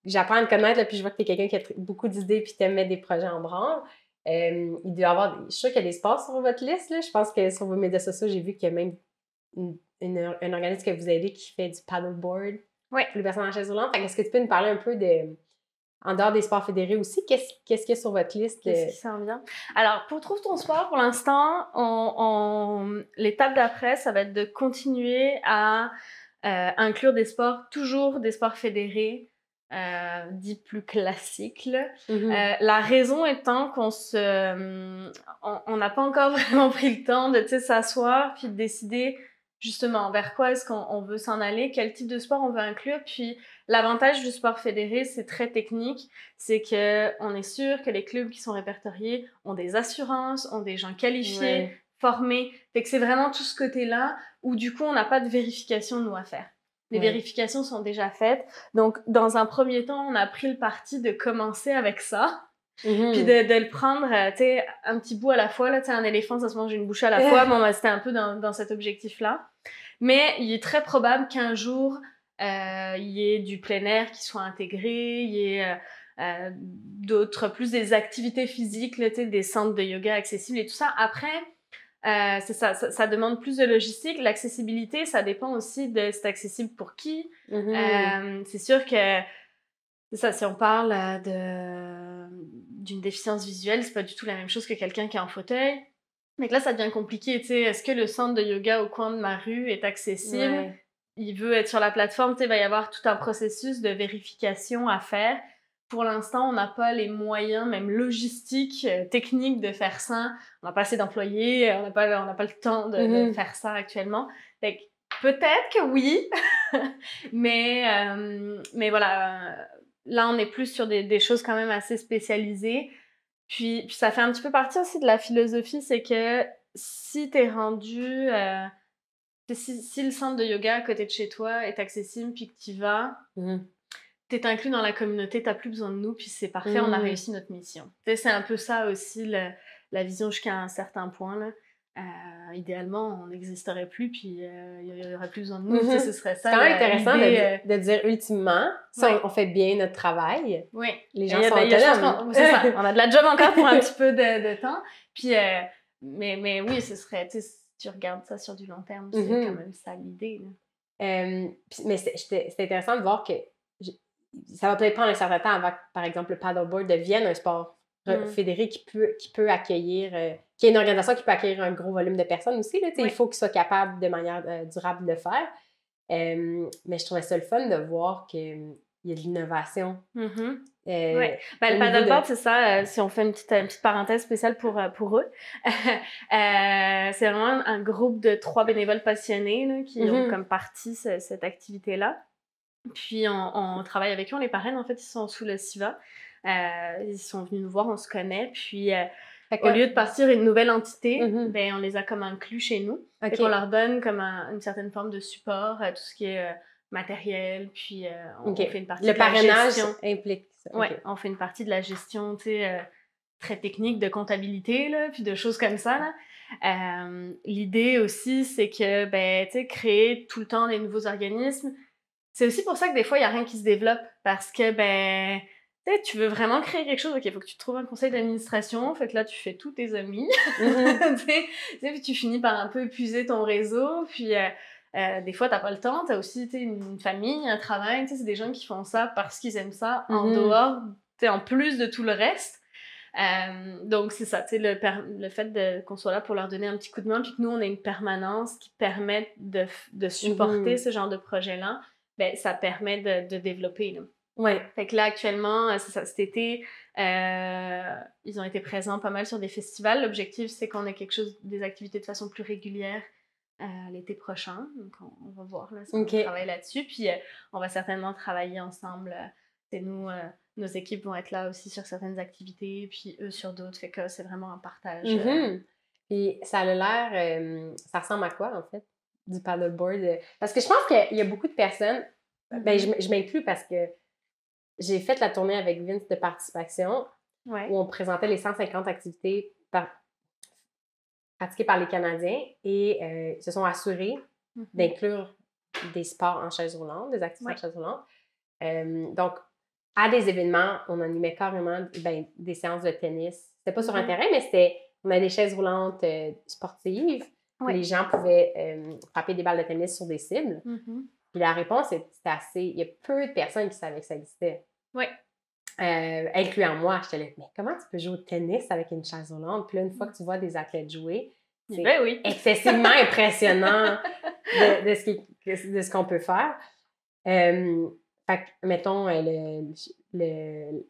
j'apprends à te connaître, là, puis je vois que tu es quelqu'un qui a beaucoup d'idées puis tu aimes mettre des projets en branle. Il doit y avoir, je suis sûre qu'il y a des sports sur votre liste. Là. Je pense que sur vos médias sociaux, j'ai vu qu'il y a même un organisme que vous aidez qui fait du paddleboard pour les personnes en chaise roulante. Est-ce que tu peux nous parler un peu en dehors des sports fédérés aussi, qu'est-ce qu'il y a sur votre liste? Qu'est-ce qui s'en vient? Alors, pour Trouve ton sport, pour l'instant, l'étape d'après, ça va être de continuer à inclure toujours des sports fédérés, dits plus classiques. La raison étant qu'on n'a pas encore vraiment pris le temps de s'asseoir puis de décider justement vers quoi est-ce qu'on veut s'en aller, quel type de sport on veut inclure. Puis l'avantage du sport fédéré, c'est très technique, c'est qu'on est sûr que les clubs qui sont répertoriés ont des assurances, ont des gens qualifiés, formés. Fait que c'est vraiment tout ce côté-là où du coup on n'a pas de vérification nous à faire. Les vérifications sont déjà faites. Donc dans un premier temps, on a pris le parti de commencer avec ça. Puis de le prendre, tu sais, un petit bout à la fois, là, tu sais, un éléphant, ça se mange une bouche à la fois. Bon, c'était un peu dans cet objectif-là. Mais il est très probable qu'un jour, il y ait du plein air qui soit intégré, il y ait plus des activités physiques, là, tu sais, des centres de yoga accessibles et tout ça. Après, c'est ça demande plus de logistique. L'accessibilité, ça dépend aussi de c'est accessible pour qui. C'est sûr que c'est ça, si on parle d'une déficience visuelle, c'est pas du tout la même chose que quelqu'un qui est en fauteuil. Mais là, ça devient compliqué, tu sais. Est-ce que le centre de yoga au coin de ma rue est accessible? Il veut être sur la plateforme, tu sais, il va y avoir tout un processus de vérification à faire. Pour l'instant, on n'a pas les moyens, même logistiques, techniques de faire ça. On n'a pas assez d'employés, on n'a pas le temps de faire ça actuellement. Fait que peut-être que oui, mais voilà, là, on est plus sur des choses quand même assez spécialisées. Puis ça fait un petit peu partie aussi de la philosophie, c'est que si t'es rendu... si le centre de yoga à côté de chez toi est accessible puis que t'y vas, t'es inclus dans la communauté, t'as plus besoin de nous, puis c'est parfait, on a réussi notre mission. C'est un peu ça aussi, la vision jusqu'à un certain point, là. Idéalement, on n'existerait plus, puis il y aurait plus besoin de nous. Ce serait ça. C'est quand même intéressant de dire ultimement, si on fait bien notre travail, les gens sont autonomes. C'est ça, on a de la job encore pour un petit peu de temps. Puis, mais oui, ce serait, tu sais, si tu regardes ça sur du long terme, c'est quand même ça l'idée. Mais c'est intéressant de voir que ça va peut-être prendre un certain temps avant que, par exemple, le paddleboard devienne un sport fédéré qui peut accueillir, qui est une organisation qui peut accueillir un gros volume de personnes aussi. Là, il faut qu'ils soient capables de manière durable de le faire. Mais je trouvais ça le fun de voir qu'il y a de l'innovation. Le paddleboard, c'est ça, si on fait une petite parenthèse spéciale pour eux. C'est vraiment un groupe de 3 bénévoles passionnés là, qui ont comme partie cette activité-là. Puis on travaille avec eux, on les parraine, en fait, ils sont sous le SIVA. Ils sont venus nous voir, on se connaît, puis au lieu de partir une nouvelle entité, ben on les a comme inclus chez nous. Fait qu'on leur donne comme une certaine forme de support, tout ce qui est matériel, puis on fait une partie de la gestion. Le parrainage implique ça. Oui, on fait une partie de la gestion, tu sais, très technique de comptabilité, là, puis de choses comme ça, là. L'idée aussi, c'est que, ben, tu sais, créer tout le temps des nouveaux organismes, c'est aussi pour ça que des fois, il n'y a rien qui se développe, parce que, ben, tu sais, tu veux vraiment créer quelque chose, ok, il faut que tu trouves un conseil d'administration, fait que là, tu fais tous tes amis, tu sais, puis tu finis par un peu épuiser ton réseau, puis des fois, t'as pas le temps, t'as aussi, tu sais, une famille, un travail, tu sais, c'est des gens qui font ça parce qu'ils aiment ça, en dehors, tu sais, en plus de tout le reste. Donc, c'est ça, tu sais, le fait qu'on soit là pour leur donner un petit coup de main, puis que nous, on ait une permanence qui permette de supporter ce genre de projet-là, ben, ça permet de développer, là. Fait que là, actuellement, c'est ça, cet été, ils ont été présents pas mal sur des festivals. L'objectif, c'est qu'on ait des activités de façon plus régulière l'été prochain. Donc, on va voir, là, si on OK. travaille là-dessus. Puis, on va certainement travailler ensemble. C'est nous, nos équipes vont être là aussi sur certaines activités, puis eux sur d'autres. Fait que c'est vraiment un partage. Puis ça a l'air... ça ressemble à quoi, en fait, du paddleboard? Parce que je pense qu'il y a beaucoup de personnes... Ben, je m'inclus parce que j'ai fait la tournée avec Vince de participation Ouais. où on présentait les 150 activités pratiquées par les Canadiens et se sont assurés d'inclure des sports en chaise roulante, des activités en chaise roulante. Donc, à des événements, on animait carrément des séances de tennis. C'était pas sur un terrain, mais on avait des chaises roulantes sportives. Les gens pouvaient frapper des balles de tennis sur des cibles. Puis la réponse, c'était assez... Il y a peu de personnes qui savaient que ça existait. Oui. Incluant moi, j'étais là, mais comment tu peux jouer au tennis avec une chaise roulante? Puis là, une fois que tu vois des athlètes jouer, c'est excessivement impressionnant de ce qu'on peut faire. Fait que, mettons,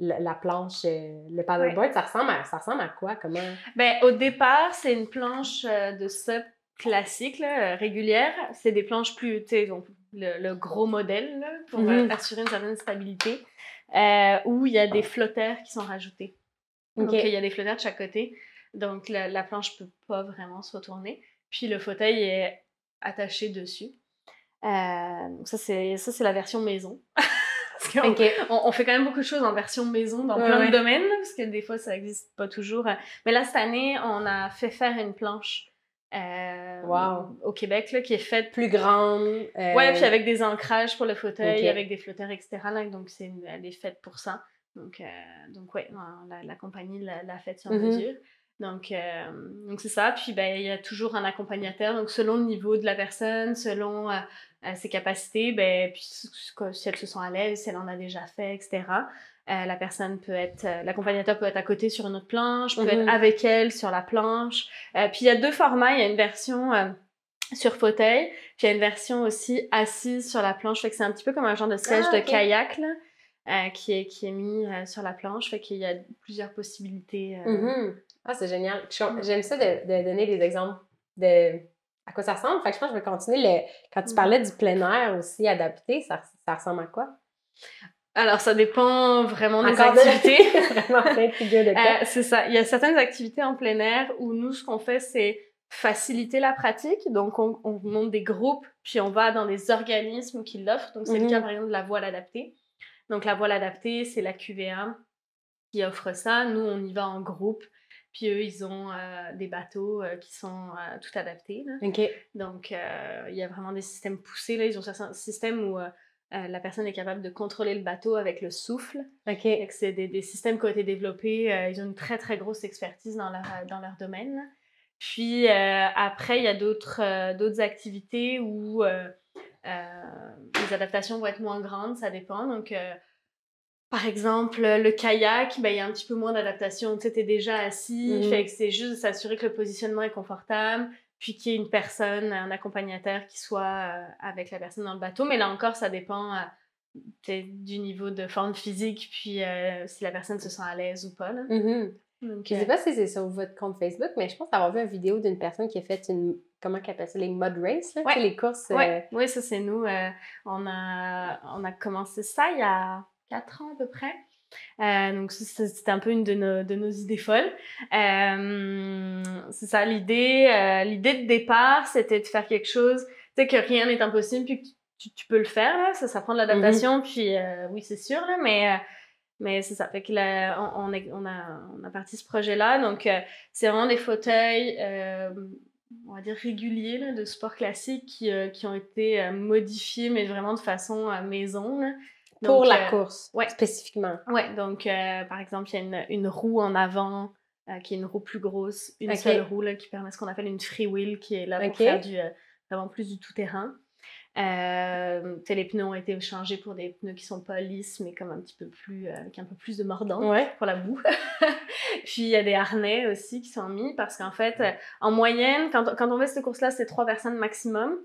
la planche, le paddleboard, ça ressemble à quoi? Comment? Ben, au départ, c'est une planche de SUP classique, là, régulière. C'est des planches plus, tu sais, donc le gros modèle, là, pour assurer une certaine stabilité, où il y a des flotteurs qui sont rajoutés. Donc, il y a des flotteurs de chaque côté. Donc, la planche peut pas vraiment se retourner. Puis, le fauteuil est attaché dessus. Donc, ça, c'est la version maison. Parce qu'on on fait quand même beaucoup de choses en version maison dans plein de domaines, parce que des fois, ça n'existe pas toujours. Mais là, cette année, on a fait faire une planche au Québec, là, qui est faite... Plus grande. Ouais, puis avec des ancrages pour le fauteuil, avec des flotteurs, etc. Là, donc, elle est faite pour ça. Donc ouais, la compagnie l'a faite sur mesure. Donc c'est ça. Puis, ben, il y a toujours un accompagnateur. Donc, selon le niveau de la personne, selon ses capacités, ben, puis si elle se sent à l'aise, si elle en a déjà fait, etc. L'accompagnateur peut être à côté sur une autre planche, peut être avec elle sur la planche. Puis, il y a deux formats. Il y a une version sur fauteuil, puis il y a une version aussi assise sur la planche. Fait que c'est un petit peu comme un genre de siège de kayak, là, qui est mis sur la planche. Fait qu'il y a plusieurs possibilités. Ah, c'est génial. J'aime ça de donner des exemples de à quoi ça ressemble. Fait que je pense que je vais continuer. Quand tu parlais du plein air aussi adapté, ça ressemble à quoi? Alors, ça dépend vraiment des activités. Vraiment plein de figures de cas. C'est ça. Il y a certaines activités en plein air où nous, ce qu'on fait, c'est faciliter la pratique. Donc, on monte des groupes, puis on va dans des organismes qui l'offrent. Donc, c'est le cas, par exemple, de la voile adaptée. Donc, la voile adaptée, c'est la QVA qui offre ça. Nous, on y va en groupe. Puis eux, ils ont des bateaux qui sont tout adaptés. Là. Donc, il y a vraiment des systèmes poussés. Là. Ils ont un système où la personne est capable de contrôler le bateau avec le souffle. C'est des systèmes qui ont été développés. Ils ont une très, très grosse expertise dans leur domaine. Là. Puis après, il y a d'autres activités où les adaptations vont être moins grandes. Ça dépend. Donc, par exemple, le kayak, ben, il y a un petit peu moins d'adaptation. Tu sais, t'es déjà assis, fait que c'est juste de s'assurer que le positionnement est confortable, puis qu'il y ait une personne, un accompagnateur qui soit avec la personne dans le bateau. Mais là encore, ça dépend du niveau de forme physique, puis si la personne se sent à l'aise ou pas. Là. Donc, je sais pas si c'est sur votre compte Facebook, mais je pense avoir vu une vidéo d'une personne qui a fait comment qu'elle appelle ça, les mud race, là, tu sais, les courses. Oui, ça c'est nous. On a commencé ça il y a 4 ans à peu près. Donc c'était un peu une de nos idées folles. C'est ça, l'idée de départ, c'était de faire quelque chose, tu sais, que rien n'est impossible, puis que tu peux le faire, là. Ça prend de l'adaptation, puis oui, c'est sûr, là, mais c'est ça. Fait que là, on a parti ce projet-là. Donc, c'est vraiment des fauteuils, on va dire réguliers, là, de sport classique qui ont été modifiés, mais vraiment de façon maison, là. Donc, pour la course, spécifiquement. Oui, donc, par exemple, il y a une roue en avant qui est une roue plus grosse, une seule roue là, qui permet ce qu'on appelle une freewheel, qui est là pour faire vraiment plus du tout-terrain. Les pneus ont été changés pour des pneus qui sont pas lisses, mais comme un petit peu plus, avec un peu plus de mordant pour la boue. Puis il y a des harnais aussi qui sont mis, parce qu'en fait, en moyenne, quand on fait cette course-là, c'est 3 personnes maximum.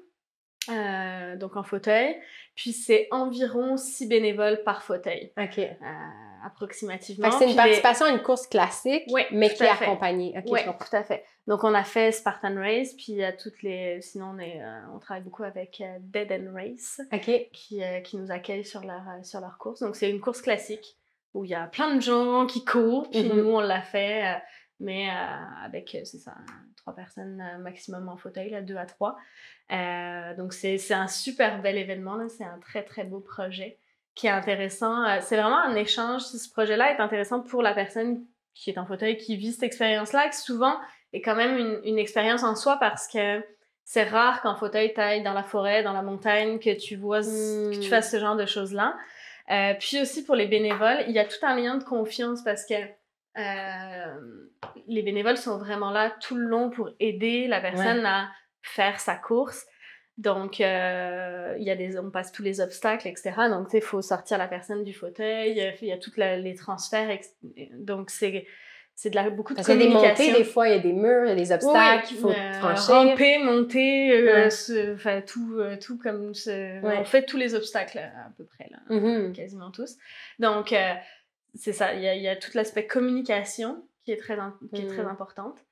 Donc en fauteuil, puis c'est environ 6 bénévoles par fauteuil. approximativement. C'est une participation à une course classique, oui, mais qui est accompagnée. Okay, oui, tout à fait. Donc, on a fait Spartan Race, puis il y a sinon, on travaille beaucoup avec Dead End Race, qui nous accueille sur leur course. Donc, c'est une course classique où il y a plein de gens qui courent, puis nous, on l'a fait, mais avec, c'est ça, 3 personnes maximum en fauteuil, là, 2 à 3. Donc, c'est un super bel événement, là. C'est un très, très beau projet qui est intéressant. C'est vraiment un échange. Ce projet-là est intéressant pour la personne qui est en fauteuil, qui vit cette expérience-là, qui souvent est quand même une expérience en soi parce que c'est rare qu'en fauteuil, t'ailles dans la forêt, dans la montagne, que tu vois, que tu fasses ce genre de choses-là. Puis aussi pour les bénévoles, il y a tout un lien de confiance parce que les bénévoles sont vraiment là tout le long pour aider la personne à faire sa course. Donc, on passe tous les obstacles, etc. Donc, il faut sortir la personne du fauteuil, il y a tous les transferts. Donc, c'est beaucoup de communication. Parce qu'il y a des montées, des fois, il y a des murs, il y a des obstacles qu'il faut franchir. Ramper, monter, tout comme... On fait tous les obstacles, à peu près, là, quasiment tous. Donc, c'est ça, il y a tout l'aspect communication qui est très importante.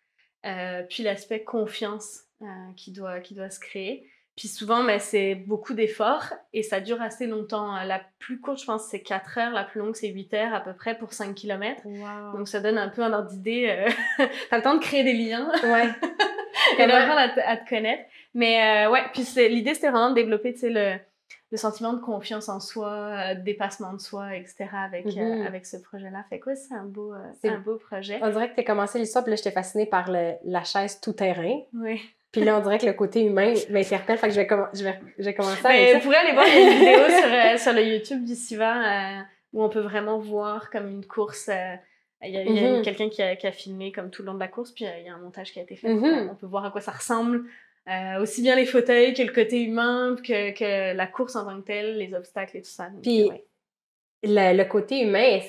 Puis l'aspect confiance qui doit se créer. Puis souvent, c'est beaucoup d'efforts et ça dure assez longtemps. La plus courte, je pense, c'est 4 heures. La plus longue, c'est 8 heures à peu près pour 5 km. Wow. Donc, ça donne un peu un ordre d'idée. T'as le temps de créer des liens. Ouais. Et d'apprendre à te connaître. Mais puis l'idée, c'était vraiment de développer, tu sais, le sentiment de confiance en soi, de dépassement de soi, etc. avec ce projet-là. Fait que c'est un beau projet. On dirait que tu as commencé l'histoire, puis là, j'étais fascinée par la chaise tout-terrain. Oui. Puis là, on dirait que le côté humain m'interpelle, fait que je vais commencer avec ça. Vous pourrez aller voir, il y a une vidéo sur le YouTube du Siva où on peut vraiment voir comme une course. Il y a quelqu'un qui a filmé comme tout le long de la course, puis il y a un montage qui a été fait. On peut voir à quoi ça ressemble. Aussi bien les fauteuils que le côté humain, que la course en tant que telle, les obstacles et tout ça. Donc, puis le côté humain,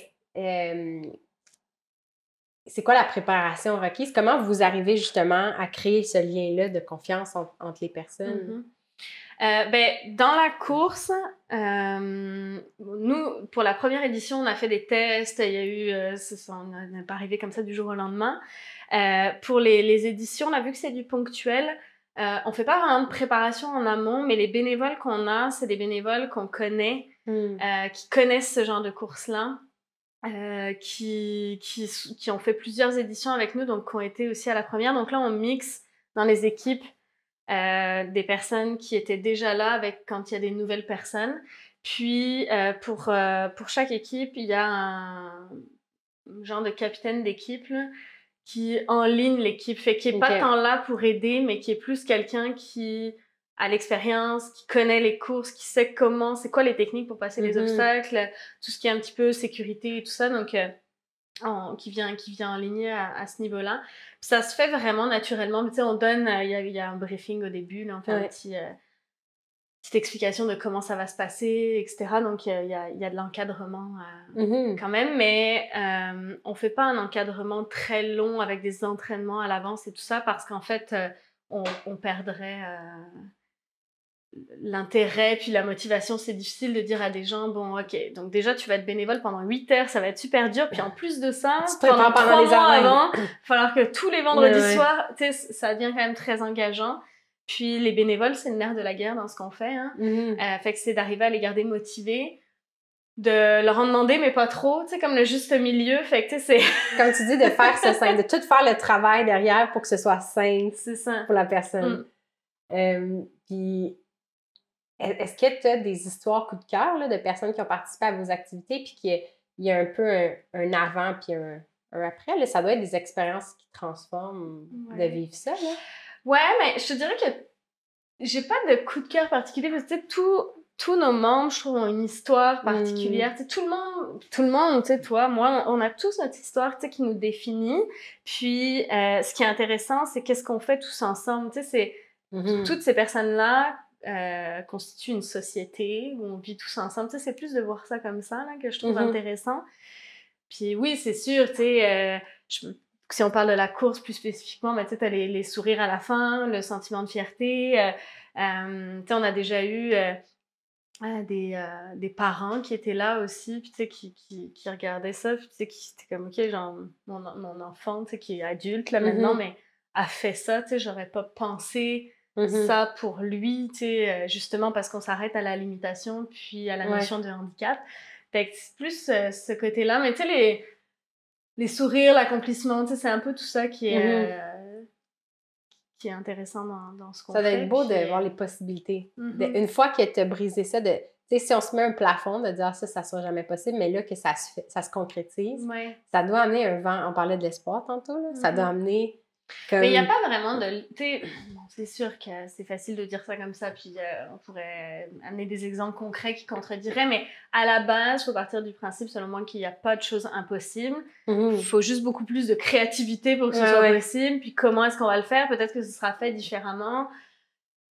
c'est quoi la préparation requise? Comment vous arrivez justement à créer ce lien-là de confiance entre les personnes? Dans la course, nous, pour la première édition, on a fait des tests. Il y a eu, on n'est pas arrivé comme ça du jour au lendemain. Pour les éditions, on a vu que c'est du ponctuel. On fait pas vraiment de préparation en amont, mais les bénévoles qu'on a, c'est des bénévoles qu'on connaît, qui connaissent ce genre de course-là. Qui ont fait plusieurs éditions avec nous, donc qui ont été aussi à la première. Donc là, on mixe dans les équipes des personnes qui étaient déjà là quand il y a des nouvelles personnes. Puis, pour chaque équipe, il y a un genre de capitaine d'équipe là, qui enligne l'équipe, qui n'est pas tant là pour aider, mais qui est plus quelqu'un qui a l'expérience, qui connaît les courses, qui sait c'est quoi les techniques pour passer les obstacles, tout ce qui est un petit peu sécurité et tout ça, donc qui vient enligner à ce niveau-là. Puis ça se fait vraiment naturellement, tu sais, on donne, il y a un briefing au début, là, on fait une petite explication de comment ça va se passer, etc. Donc il y a de l'encadrement quand même, mais on fait pas un encadrement très long avec des entraînements à l'avance et tout ça, parce qu'en fait, on perdrait... l'intérêt puis la motivation. C'est difficile de dire à des gens, bon, ok, donc déjà tu vas être bénévole pendant 8 heures, ça va être super dur, puis en plus de ça, pendant 3 mois avant, il va falloir que tous les vendredis soirs, tu sais, ça devient quand même très engageant. Puis les bénévoles, c'est le nerf de la guerre dans ce qu'on fait, hein. Fait que c'est d'arriver à les garder motivés, de leur en demander, mais pas trop, tu sais, comme le juste milieu. Fait que, tu sais, c'est... Comme tu dis, de faire ce sain, de tout faire le travail derrière pour que ce soit sain pour la personne. Puis est-ce que tu as des histoires coup de cœur là, de personnes qui ont participé à vos activités puis qu'il y a un peu un avant puis un après? Là, ça doit être des expériences qui transforment de vivre ça, là. Ouais, mais je te dirais que j'ai pas de coup de cœur particulier parce que, tu sais, tous nos membres, je trouve, ont une histoire particulière. Tu sais, tout le monde, tu sais, toi, moi, on a tous notre histoire, tu sais, qui nous définit. Puis, ce qui est intéressant, c'est qu'est-ce qu'on fait tous ensemble. Tu sais, c'est toutes ces personnes-là constituent une société où on vit tous ensemble. Tu sais, c'est plus de voir ça comme ça, là, que je trouve intéressant. Puis oui, c'est sûr, tu sais, si on parle de la course plus spécifiquement, ben, tu sais, t'as les sourires à la fin, le sentiment de fierté. Tu sais, on a déjà eu des parents qui étaient là aussi, puis tu sais, qui regardaient ça, puis tu sais, qui étaient comme, OK, genre, mon enfant, tu sais, qui est adulte, là, maintenant, mais a fait ça, tu sais, j'aurais pas pensé ça pour lui, tu sais, justement parce qu'on s'arrête à la limitation, puis à la notion de handicap. Fait que c'est plus ce côté-là, mais tu sais, les sourires, l'accomplissement, tu sais, c'est un peu tout ça qui est intéressant dans ce qu'on fait. Ça doit être beau puis, de voir les possibilités. Une fois que tu as brisé ça, tu sais, si on se met un plafond, de dire ça sera jamais possible, mais là que ça se concrétise, ça doit amener un vent. On parlait de l'espoir tantôt, là, ça doit amener comme... Mais il n'y a pas vraiment de... Tu sais, bon, c'est sûr que c'est facile de dire ça comme ça, puis on pourrait amener des exemples concrets qui contrediraient, mais à la base, il faut partir du principe, selon moi, qu'il n'y a pas de choses impossibles. Il faut juste beaucoup plus de créativité pour que ce soit possible. Puis comment est-ce qu'on va le faire? Peut-être que ce sera fait différemment.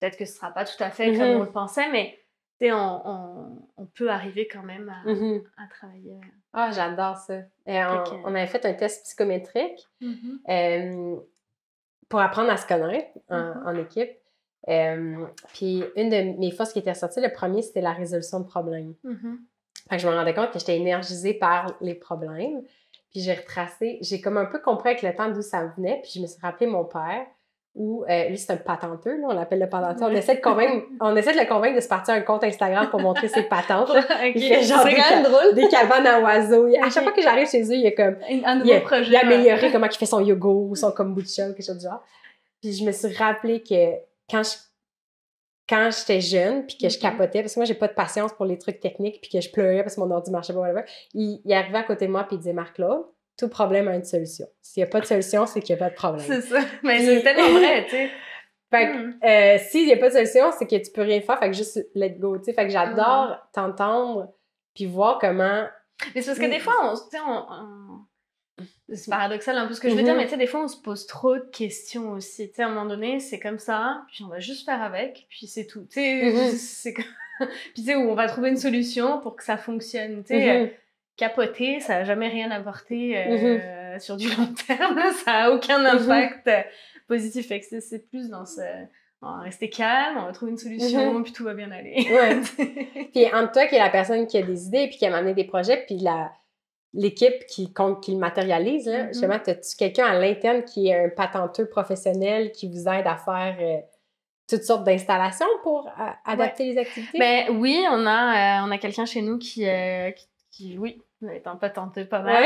Peut-être que ce ne sera pas tout à fait comme on le pensait, mais tu sais, on peut arriver quand même à travailler. Ah, j'adore ça. On avait fait un test psychométrique. Pour apprendre à se connaître en équipe. Puis une de mes forces qui était ressortie, le premier, c'était la résolution de problèmes. Fait que je me rendais compte que j'étais énergisée par les problèmes. Puis j'ai retracé, j'ai comme un peu compris avec le temps d'où ça venait, puis je me suis rappelé mon père, où lui, c'est un patenteux, là, on l'appelle le patenteux. On essaie de le convaincre de se partir un compte Instagram pour montrer ses patentes. Il fait genre c'est quand même drôle. Des cabanes à oiseaux. À chaque fois que j'arrive chez eux, il y a comme... Un nouveau projet. Il a amélioré comment il fait son yoga ou son kombucha ou quelque chose du genre. Puis je me suis rappelé que quand j'étais jeune, puis que je capotais, parce que moi, j'ai pas de patience pour les trucs techniques, puis que je pleurais parce que mon ordi marchait pas, whatever, il arrivait à côté de moi, puis il disait « Marc-Claude, tout problème a une solution. S'il y a pas de solution, c'est qu'il y a pas de problème. » C'est ça. Mais c'est tellement vrai, tu sais. Fait que s'il y a pas de solution, c'est que tu peux rien faire, fait que juste let go, tu sais. Fait que j'adore t'entendre, puis voir comment... Mais c'est parce que des fois, c'est paradoxal un peu ce que je veux dire, mais tu sais, des fois, on se pose trop de questions aussi. Tu sais, à un moment donné, c'est comme ça, puis on va juste faire avec, puis c'est tout. Tu sais, c'est comme... Puis tu sais, où on va trouver une solution pour que ça fonctionne. Tu sais, capoter, ça n'a jamais rien apporté sur du long terme. Là, ça n'a aucun impact positif. Fait que c'est plus dans ce... On va rester calme, on va trouver une solution, puis tout va bien aller. Puis entre toi qui est la personne qui a des idées, puis qui a amené des projets, puis l'équipe qui le matérialise, là, justement, as-tu quelqu'un à l'interne qui est un patenteux professionnel qui vous aide à faire toutes sortes d'installations pour adapter les activités? Ben oui, on a quelqu'un chez nous qui oui, est un patenteux pas mal.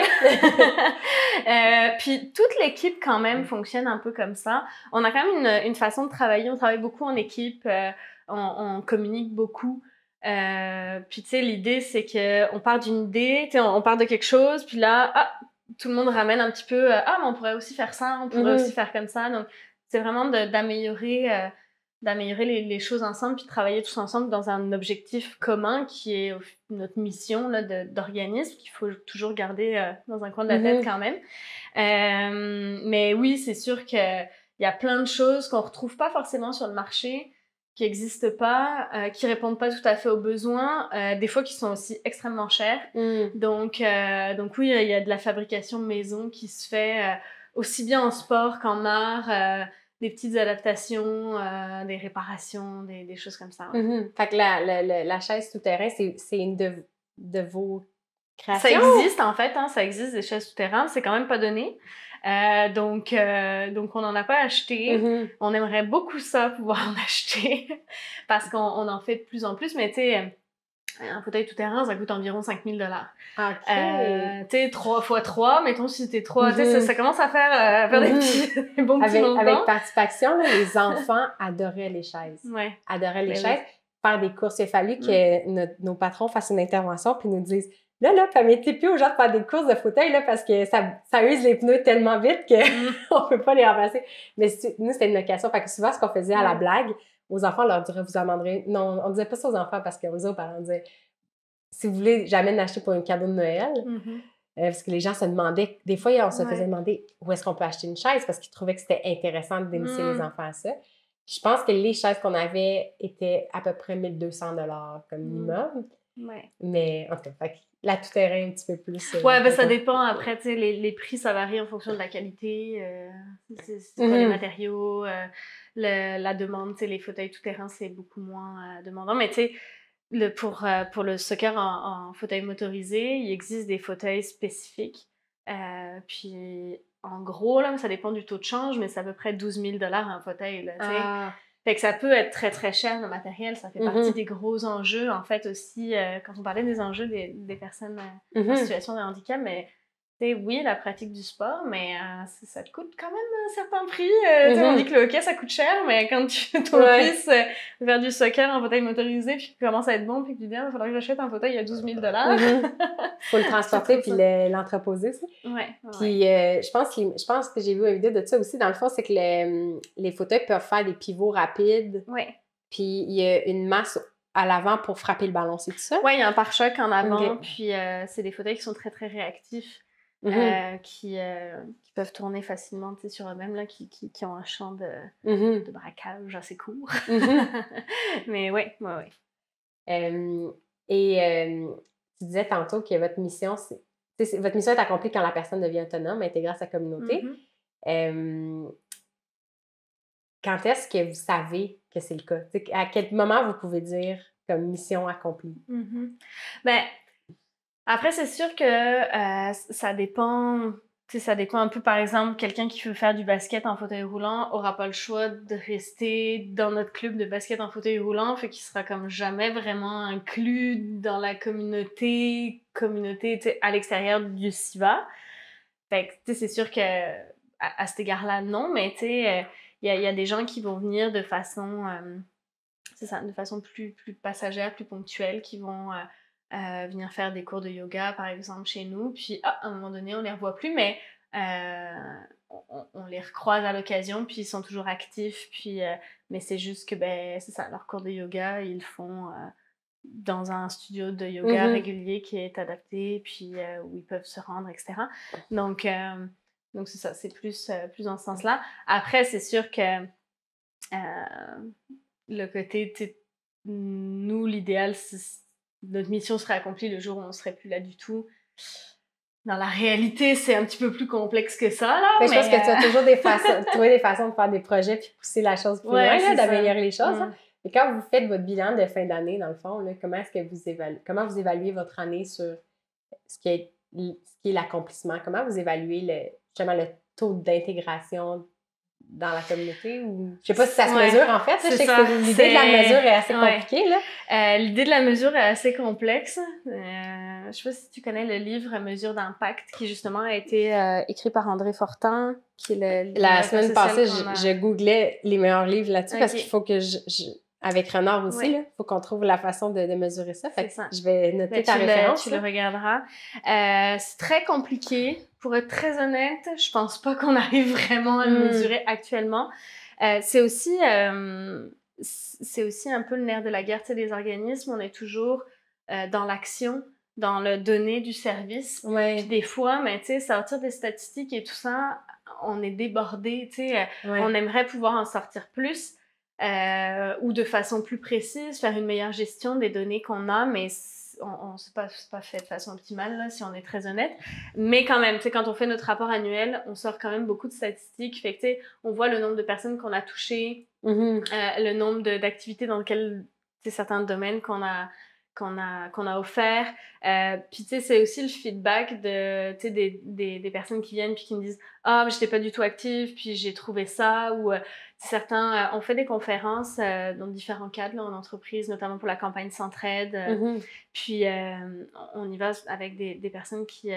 Puis toute l'équipe quand même fonctionne un peu comme ça. On a quand même une façon de travailler. On travaille beaucoup en équipe. On communique beaucoup. Puis tu sais, l'idée c'est que on part d'une idée, tu sais, on part de quelque chose, puis là, tout le monde ramène un petit peu, mais on pourrait aussi faire ça, on pourrait aussi faire comme ça. Donc c'est vraiment d'améliorer les choses ensemble, puis de travailler tous ensemble dans un objectif commun qui est notre mission là, d'organisme, qu'il faut toujours garder dans un coin de la tête quand même. Mais oui, c'est sûr qu'il y a plein de choses qu'on retrouve pas forcément sur le marché, qui n'existent pas, qui répondent pas tout à fait aux besoins, des fois qui sont aussi extrêmement chers. Donc oui, il y a de la fabrication maison qui se fait aussi bien en sport qu'en art, des petites adaptations, des réparations, des choses comme ça. Fait que la chaise tout-terrain, c'est une de vos créations? Ça existe en fait, ça existe des chaises tout-terrain, c'est quand même pas donné. Donc on n'en a pas acheté. On aimerait beaucoup ça, pouvoir en acheter, parce qu'on en fait de plus en plus, mais tu sais, un fauteuil tout-terrain, ça coûte environ 5 000 $. OK. Tu sais, 3 x 3, mettons si t'es 3, tu sais, ça commence à faire des bons petits montants. Avec participation, là, les enfants adoraient les chaises. Adoraient les chaises. Faire des courses, il a fallu que nos patrons fassent une intervention puis nous disent là, permettez plus aux gens de faire des courses de fauteuil là, parce que ça use les pneus tellement vite qu'on peut pas les remplacer. Mais nous, c'était une occasion. Fait que souvent, ce qu'on faisait à la blague, aux enfants, on leur dirait, vous amenderez... Non, on disait pas ça aux enfants parce qu'on disait aux parents, on disait, si vous voulez jamais l'acheter pour un cadeau de Noël, parce que les gens se demandaient, des fois, on se faisait demander où est-ce qu'on peut acheter une chaise parce qu'ils trouvaient que c'était intéressant d'initier les enfants à ça. Je pense que les chaises qu'on avait étaient à peu près 1 200 $ comme minimum. Mais en tout cas, la tout-terrain un petit peu plus. Ben ça dépend. Après, tu sais, les prix, ça varie en fonction de la qualité. C'est quoi les matériaux, la demande. Tu sais, les fauteuils tout-terrain, c'est beaucoup moins demandant. Mais tu sais, pour le soccer en fauteuil motorisé, il existe des fauteuils spécifiques. Puis, en gros, là, ça dépend du taux de change, mais c'est à peu près 12 000 un fauteuil, là, tu sais. Ah. Fait que ça peut être très, très cher, le matériel. Ça fait partie des gros enjeux, en fait, aussi, quand on parlait des enjeux des personnes en situation de handicap, mais oui, la pratique du sport, mais ça te coûte quand même un certain prix. On dit que le hockey, ça coûte cher, mais quand ton fils faire du soccer en fauteuil motorisé, puis qu'il commence à être bon, puis que tu dis, il faudrait que j'achète un fauteuil à 12 000 faut le transporter puis l'entreposer aussi. Puis je pense que j'ai vu une vidéo de ça aussi. Dans le fond, c'est que les fauteuils peuvent faire des pivots rapides. Puis il y a une masse à l'avant pour frapper le ballon, c'est tout ça? Oui, il y a un pare-choc en avant, puis c'est des fauteuils qui sont très, très réactifs. Qui peuvent tourner facilement sur eux-mêmes, là, qui ont un champ de braquage assez court. Mais oui. Tu disais tantôt que votre mission, votre mission est accomplie quand la personne devient autonome, intégrée à sa communauté. Quand est-ce que vous savez que c'est le cas? À quel moment vous pouvez dire comme mission accomplie? Ben, après, c'est sûr que ça dépend. Ça dépend un peu, par exemple, quelqu'un qui veut faire du basket en fauteuil roulant aura pas le choix de rester dans notre club de basket en fauteuil roulant, fait qu'il sera comme jamais vraiment inclus dans la communauté à l'extérieur du SIVA. Fait que, c'est sûr que à cet égard-là, non, mais il y a des gens qui vont venir de façon, de façon plus passagère, plus ponctuelle, qui vont venir faire des cours de yoga, par exemple, chez nous. Puis, à un moment donné, on les revoit plus, mais on les recroise à l'occasion, puis ils sont toujours actifs. Puis, mais c'est juste que, c'est ça, leur cours de yoga, ils le font dans un studio de yoga régulier qui est adapté, puis où ils peuvent se rendre, etc. Donc c'est ça, c'est plus dans ce sens-là. Après, c'est sûr que le côté, nous, l'idéal, notre mission serait accomplie le jour où on ne serait plus là du tout. Dans la réalité, c'est un petit peu plus complexe que ça, là. Mais je pense que tu as toujours trouver des façons de faire des projets puis pousser la chose plus loin, d'améliorer les choses. Et quand vous faites votre bilan de fin d'année, dans le fond, là, comment vous évaluez votre année sur ce qui est l'accomplissement? Comment vous évaluez justement le taux d'intégration dans la communauté? Ou je sais pas si ça se mesure, en fait. Je sais que l'idée de la mesure est assez compliquée, là. L'idée de la mesure est assez complexe. Je sais pas si tu connais le livre « Mesure d'impact » qui, justement, a été écrit par André Fortin, qui est la semaine passée, je googlais les meilleurs livres là-dessus parce qu'il faut que avec Renard aussi, il faut qu'on trouve la façon de mesurer ça. Fait que je vais noter ta référence. Tu le regarderas. C'est très compliqué. Pour être très honnête, je pense pas qu'on arrive vraiment à le mesurer actuellement. C'est aussi un peu le nerf de la guerre des organismes. On est toujours dans l'action, dans le donner du service. Puis des fois, sortir des statistiques et tout ça, on est débordé. On aimerait pouvoir en sortir plus. Ou de façon plus précise, faire une meilleure gestion des données qu'on a, mais c'est pas fait de façon optimale, là, si on est très honnête. Mais quand même, quand on fait notre rapport annuel, on sort quand même beaucoup de statistiques. Fait que, on voit le nombre de personnes qu'on a touchées, le nombre d'activités dans lesquelles, certains domaines qu'on a offert. Puis, c'est aussi le feedback des personnes qui viennent puis qui me disent « Ah, j'étais pas du tout active, puis j'ai trouvé ça. » Ou certains, on fait des conférences dans différents cadres là, en entreprise, notamment pour la campagne S'entraide. Puis, on y va avec des personnes qui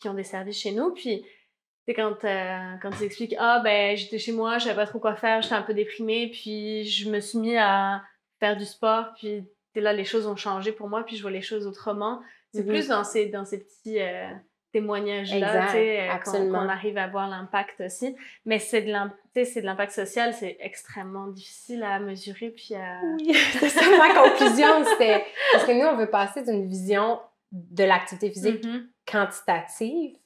ont des services chez nous. Puis, quand ils expliquent « Ah, j'étais chez moi, je savais pas trop quoi faire, j'étais un peu déprimée, puis je me suis mis à faire du sport, puis là, les choses ont changé pour moi, puis je vois les choses autrement. » C'est plus dans ces petits témoignages-là qu'on arrive à voir l'impact aussi. Mais c'est de l'impact social, c'est extrêmement difficile à mesurer. Puis Oui, c'est ça ma conclusion. C'était parce que nous, on veut passer d'une vision de l'activité physique quantitative,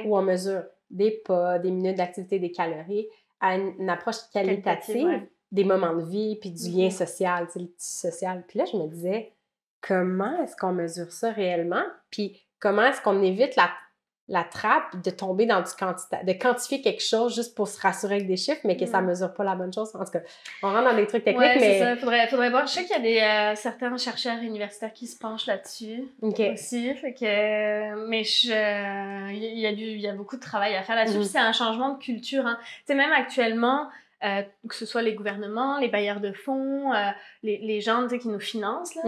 où on mesure des pas, des minutes d'activité, des calories, à une approche qualitative. Des moments de vie, puis du lien social, le tissu social. Puis là, je me disais, comment est-ce qu'on mesure ça réellement? Puis comment est-ce qu'on évite la trappe de tomber dans de quantifier quelque chose juste pour se rassurer avec des chiffres, mais que ça mesure pas la bonne chose. En tout cas, on rentre dans des trucs techniques, ouais, mais... c'est ça. Faudrait voir. Je sais qu'il y a certains chercheurs universitaires qui se penchent là-dessus aussi. Fait que... Mais il y a beaucoup de travail à faire là-dessus. Puis c'est un changement de culture. Hein. Tu sais, même actuellement, que ce soit les gouvernements, les bailleurs de fonds, les gens qui nous financent, là,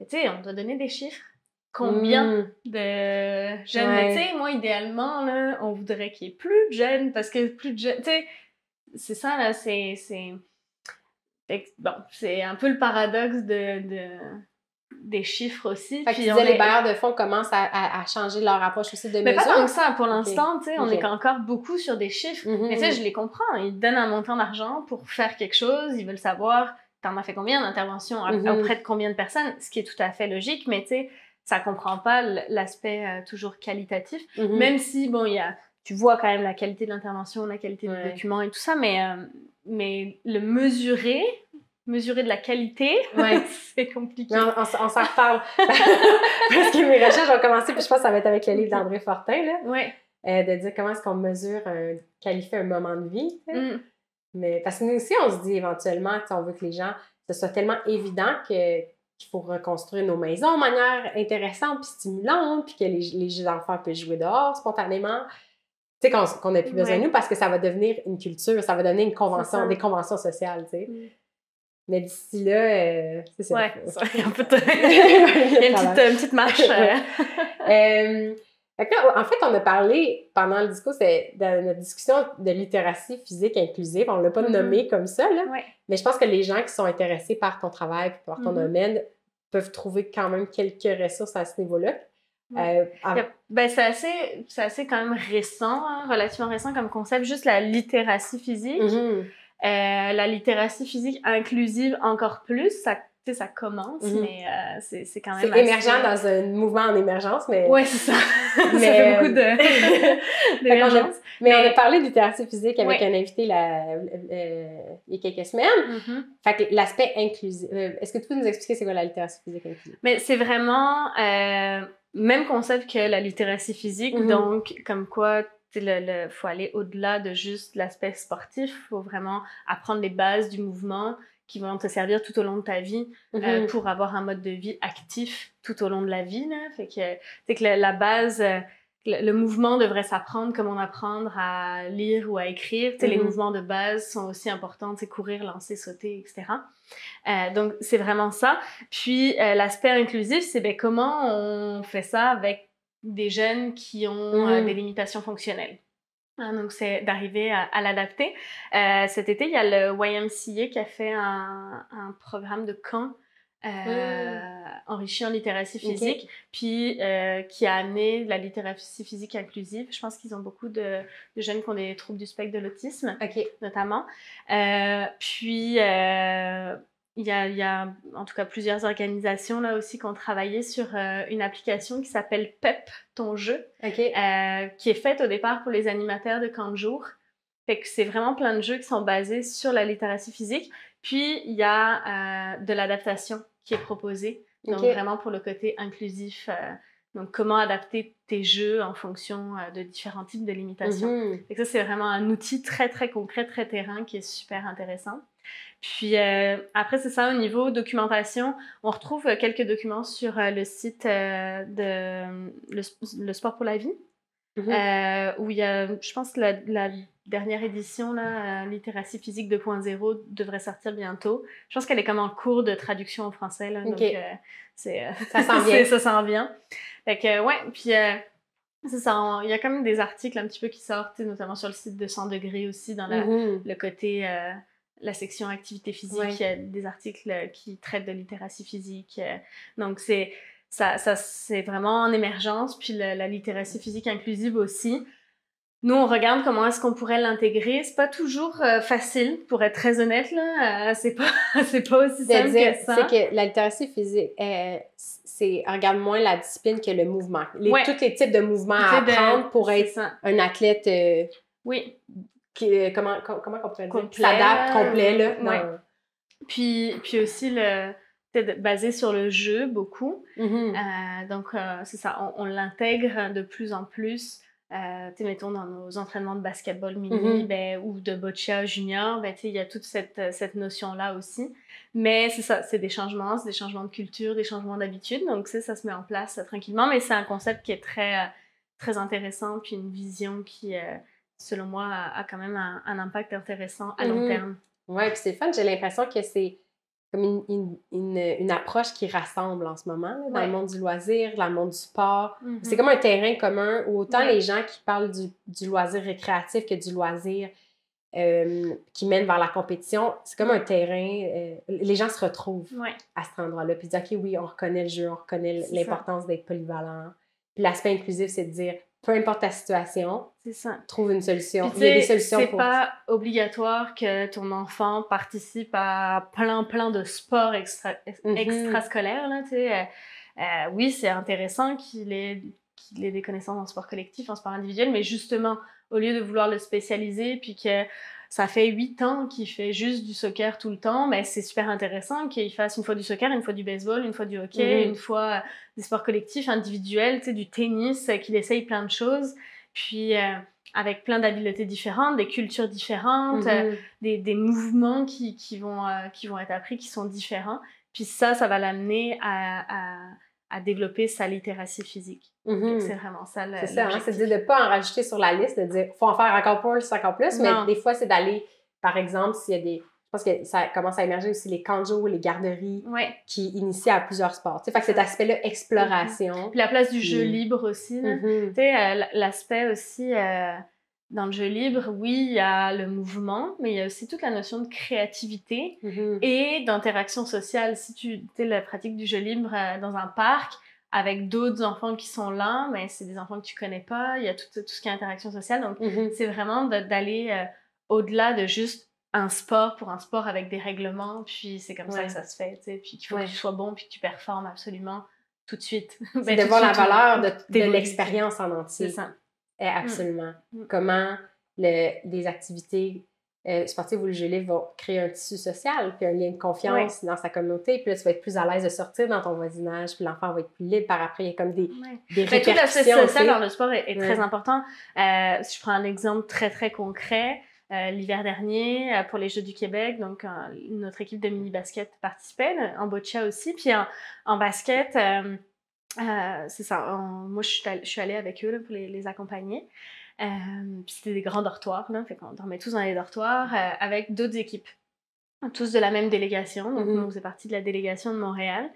tu sais, on doit donner des chiffres. Combien de jeunes... Mais tu sais, moi, idéalement, là, on voudrait qu'il y ait plus de jeunes, parce que plus de jeunes... Tu sais, c'est ça, là, bon, c'est un peu le paradoxe des chiffres aussi. Fait que tu disais, les bailleurs de fonds commencent à changer leur approche aussi de mesure. Mais pas tant que ça, pour l'instant, tu sais, on est encore beaucoup sur des chiffres. Mais tu sais, je les comprends. Ils donnent un montant d'argent pour faire quelque chose, ils veulent savoir, t'en as fait combien d'interventions auprès de combien de personnes, ce qui est tout à fait logique, mais tu sais, ça comprend pas l'aspect toujours qualitatif, même si, bon, tu vois quand même la qualité de l'intervention, la qualité du document et tout ça, mais le mesurer de la qualité, c'est compliqué. Mais on s'en reparle. Parce que mes recherches ont commencé, puis je pense que ça va être avec le livre d'André Fortin, là, de dire comment est-ce qu'on mesure, qualifie un moment de vie. Mais, parce que nous aussi, on se dit éventuellement, on veut que les gens, ce soit tellement évident qu'il faut reconstruire nos maisons de manière intéressante puis stimulante, puis que les enfants puissent jouer dehors spontanément. Tu sais, qu'on n'a plus besoin de nous parce que ça va devenir une culture, ça va devenir une convention, des conventions sociales, tu sais. Mais d'ici là, c'est ça. Ouais, il y a un peu il y a une petite marche. En fait, on a parlé pendant le discours, c'est dans notre discussion de littératie physique inclusive. On ne l'a pas nommé comme ça, là. Mais je pense que les gens qui sont intéressés par ton travail et par ton domaine peuvent trouver quand même quelques ressources à ce niveau-là. C'est assez quand même récent, hein, relativement récent comme concept, juste la littératie physique. La littératie physique inclusive encore plus, ça commence, mais c'est quand même c'est émergent dans un mouvement en émergence, mais... Ouais, c'est ça. Ça fait beaucoup d'émergence. Mais on a parlé de littératie physique avec un invité il y a quelques semaines. Fait que l'aspect inclusif... Est-ce que tu peux nous expliquer c'est quoi la littératie physique inclusive? Mais c'est vraiment même concept que la littératie physique, donc comme quoi... Il faut aller au-delà de juste l'aspect sportif. Il faut vraiment apprendre les bases du mouvement qui vont te servir tout au long de ta vie pour avoir un mode de vie actif tout au long de la vie. Là. Fait que la base, le mouvement devrait s'apprendre comme on apprend à lire ou à écrire. Les mouvements de base sont aussi importants, courir, lancer, sauter, etc. Donc, c'est vraiment ça. Puis, l'aspect inclusif, c'est comment on fait ça avec des jeunes qui ont des limitations fonctionnelles. Donc, c'est d'arriver à l'adapter. Cet été, il y a le YMCA qui a fait un programme de camp enrichi en littératie physique, puis qui a amené la littératie physique inclusive. Je pense qu'ils ont beaucoup de jeunes qui ont des troubles du spectre de l'autisme, notamment. Puis... il y a en tout cas plusieurs organisations là aussi qui ont travaillé sur une application qui s'appelle PEP, ton jeu, qui est faite au départ pour les animateurs de camp de jour. Fait que c'est vraiment plein de jeux qui sont basés sur la littératie physique. Puis il y a de l'adaptation qui est proposée, donc vraiment pour le côté inclusif. Donc comment adapter tes jeux en fonction de différents types de limitations. Fait que ça, c'est vraiment un outil très très concret, très terrain qui est super intéressant. Puis après, c'est ça, au niveau documentation, on retrouve quelques documents sur le site de le Sport pour la vie, où il y a, je pense que la dernière édition, là, Littératie physique 2.0, devrait sortir bientôt. Je pense qu'elle est comme en cours de traduction en français, là, donc ça s'en vient. Ça s'en vient. Fait que, ouais, puis... c'est ça, il y a quand même des articles un petit peu qui sortent, notamment sur le site de 100 degrés aussi, dans le côté... la section activité physique, des articles qui traitent de littératie physique. Donc, c'est vraiment en émergence. Puis la littératie physique inclusive aussi. Nous, on regarde comment est-ce qu'on pourrait l'intégrer. C'est pas toujours facile, pour être très honnête, là. C'est pas aussi simple que ça. C'est que la littératie physique, regarde moins la discipline que le mouvement. Tous les types de mouvements à apprendre pour être un athlète... comment on pourrait dire? Complet, l'adapte complet, là. Puis aussi basé sur le jeu beaucoup. Mm-hmm. Donc, c'est ça, on l'intègre de plus en plus. Mettons dans nos entraînements de basketball mini ou de boccia junior, il y a toute cette notion-là aussi. Mais c'est ça, c'est des changements de culture, des changements d'habitude. Donc, ça se met en place tranquillement. Mais c'est un concept qui est très, très intéressant, puis une vision qui, selon moi, a quand même un impact intéressant à long terme. Oui, puis c'est fun. J'ai l'impression que c'est comme une approche qui rassemble en ce moment, là, dans le monde du loisir, dans le monde du sport. C'est comme un terrain commun où autant les gens qui parlent du loisir récréatif que du loisir qui mène vers la compétition, c'est comme un terrain, les gens se retrouvent à cet endroit-là, puis disent « OK, oui, on reconnaît le jeu, on reconnaît l'importance d'être polyvalent. » Puis l'aspect inclusif, c'est de dire, peu importe ta situation, trouve une solution. Puis, il y a des solutions c'est pas obligatoire que ton enfant participe à plein de sports extrascolaires, là, tu sais. Oui, c'est intéressant qu'il ait des connaissances en sport collectif, en sport individuel, mais justement, au lieu de vouloir le spécialiser, puis que ça fait 8 ans qu'il fait juste du soccer tout le temps, mais c'est super intéressant qu'il fasse une fois du soccer, une fois du baseball, une fois du hockey, une fois des sports collectifs individuels, tu sais, du tennis, qu'il essaye plein de choses, puis avec plein d'habiletés différentes, des cultures différentes, des mouvements qui vont être appris, qui sont différents. Puis ça va l'amener à développer sa littératie physique. C'est vraiment ça c'est ça, hein, c'est de ne pas en rajouter sur la liste, de dire faut en faire encore plus, mais des fois c'est d'aller, par exemple, s'il y a des... Je pense que ça commence à émerger aussi les canjos, les garderies qui initient à plusieurs sports. Fait que cet aspect-là, exploration. Puis la place du jeu libre aussi. Tu sais, l'aspect aussi... Dans le jeu libre, oui, il y a le mouvement, mais il y a aussi toute la notion de créativité et d'interaction sociale. Si tu la pratique du jeu libre dans un parc avec d'autres enfants qui sont là, mais c'est des enfants que tu connais pas, il y a tout ce qui est interaction sociale. Donc, c'est vraiment d'aller au-delà de juste un sport pour un sport avec des règlements, puis c'est comme ça que ça se fait, tu sais, puis qu'il faut que tu sois bon, puis que tu performes absolument tout de suite. C'est de voir la valeur de l'expérience en entier. C'est ça. Absolument. Comment des activités sportives ou le jeu libre vont créer un tissu social, puis un lien de confiance dans sa communauté, puis là, tu vas être plus à l'aise de sortir dans ton voisinage, puis l'enfant va être plus libre par après. Il y a comme des répercussions. Tout l'aspect social dans le sport est très important. Si je prends un exemple très, très concret, l'hiver dernier, pour les Jeux du Québec, donc notre équipe de mini-basket participait, en boccia aussi, puis en basket... c'est ça. Moi, je suis allée avec eux là, pour les accompagner. Puis c'était des grands dortoirs, là. Fait qu'on dormait tous dans les dortoirs avec d'autres équipes. Tous de la même délégation. Donc, nous, on faisait partie de la délégation de Montréal.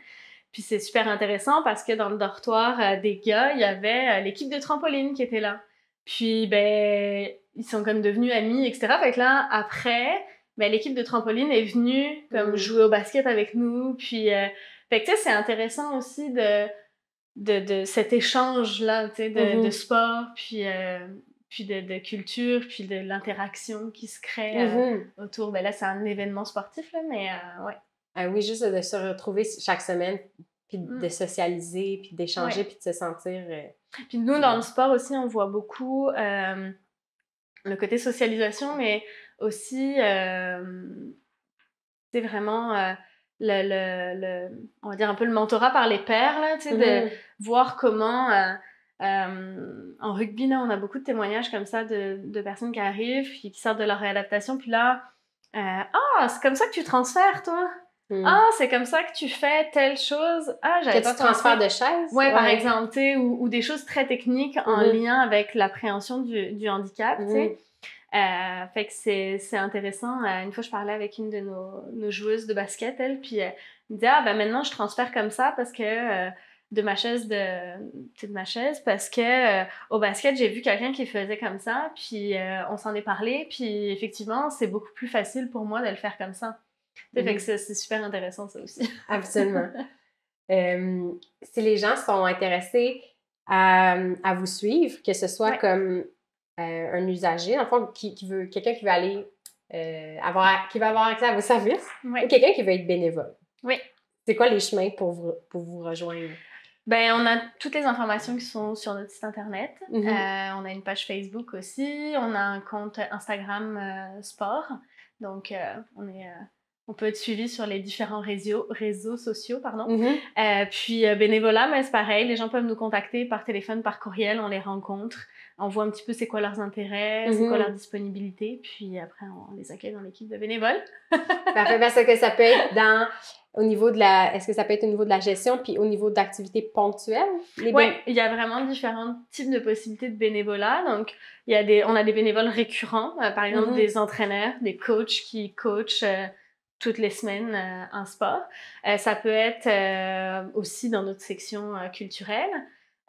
Puis c'est super intéressant parce que dans le dortoir des gars, il y avait l'équipe de trampoline qui était là. Puis, ben, ils sont comme devenus amis, etc. Fait que là, après, ben, l'équipe de trampoline est venue comme jouer au basket avec nous. Puis, fait que tu sais, c'est intéressant aussi de cet échange-là, tu sais, de sport, puis de culture, puis de l'interaction qui se crée autour. Ben là, c'est un événement sportif, là, mais ouais. Ah oui, juste de se retrouver chaque semaine, puis de socialiser, puis d'échanger, puis de se sentir... Puis nous, dans le sport aussi, on voit beaucoup le côté socialisation, mais aussi, c'est vraiment... on va dire un peu le mentorat par les pairs, là, tu sais, de voir comment... en rugby, là, on a beaucoup de témoignages comme ça de personnes qui arrivent, puis qui sortent de leur réadaptation, puis là, c'est comme ça que tu transfères, toi? C'est comme ça que tu fais telle chose? J'avais pas pensé. Transfert de chaise? Ouais, par exemple, tu sais, ou des choses très techniques en lien avec l'appréhension du handicap, tu sais. Fait que c'est intéressant. Une fois, je parlais avec une de nos joueuses de basket, elle, puis elle me disait, ben maintenant, je transfère comme ça parce que de ma chaise, parce que au basket, j'ai vu quelqu'un qui faisait comme ça, puis on s'en est parlé, puis effectivement, c'est beaucoup plus facile pour moi de le faire comme ça. Fait que c'est super intéressant, ça aussi. Absolument. Si les gens sont intéressés à vous suivre, que ce soit comme un usager, en fond, quelqu'un qui veut aller qui va avoir accès à vos services, ou quelqu'un qui veut être bénévole. Oui. C'est quoi les chemins pour vous rejoindre? Ben, on a toutes les informations qui sont sur notre site internet. On a une page Facebook aussi. On a un compte Instagram sport. Donc, on est On peut être suivi sur les différents réseaux sociaux, pardon. Mm-hmm. Puis bénévolat, mais c'est pareil, les gens peuvent nous contacter par téléphone, par courriel, on les rencontre, on voit un petit peu c'est quoi leurs intérêts, c'est quoi leur disponibilité, puis après on les accueille dans l'équipe de bénévoles. Parfait, parce que ça peut être au niveau de est-ce que ça peut être au niveau de la gestion puis au niveau d'activités ponctuelles? Oui, il y a vraiment différents types de possibilités de bénévolat. Donc, on a des bénévoles récurrents, par exemple des entraîneurs, des coachs qui coachent toutes les semaines en sport. Ça peut être aussi dans notre section culturelle.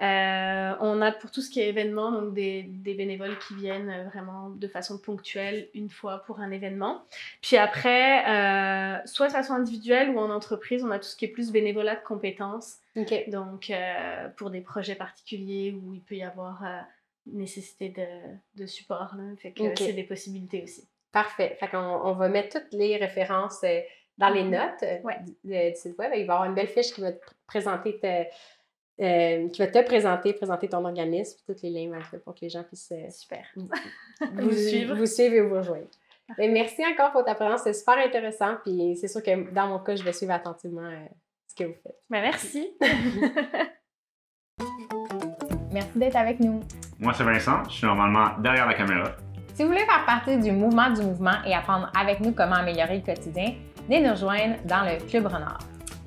On a pour tout ce qui est événement, donc des bénévoles qui viennent vraiment de façon ponctuelle une fois pour un événement. Puis après, soit de façon individuelle ou en entreprise, on a tout ce qui est plus bénévolat de compétences. Okay. Donc, pour des projets particuliers où il peut y avoir nécessité de support. Là. Fait que c'est des possibilités aussi. Parfait. Fait qu'on va mettre toutes les références dans les notes du site web. Il va y avoir une belle fiche qui va te présenter présenter ton organisme, tous les liens pour que les gens puissent super. vous suivre et vous rejoindre. Mais merci encore pour ta présence, c'est super intéressant. Puis c'est sûr que dans mon cas, je vais suivre attentivement ce que vous faites. Ben, merci. Merci d'être avec nous. Moi, c'est Vincent. Je suis normalement derrière la caméra. Si vous voulez faire partie du mouvement et apprendre avec nous comment améliorer le quotidien, venez nous rejoindre dans le Club Renard.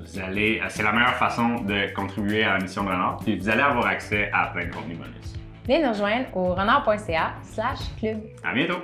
C'est la meilleure façon de contribuer à la mission de Renard, puis vous allez avoir accès à plein de contenus bonus. Venez nous rejoindre au renard.ca/club. À bientôt!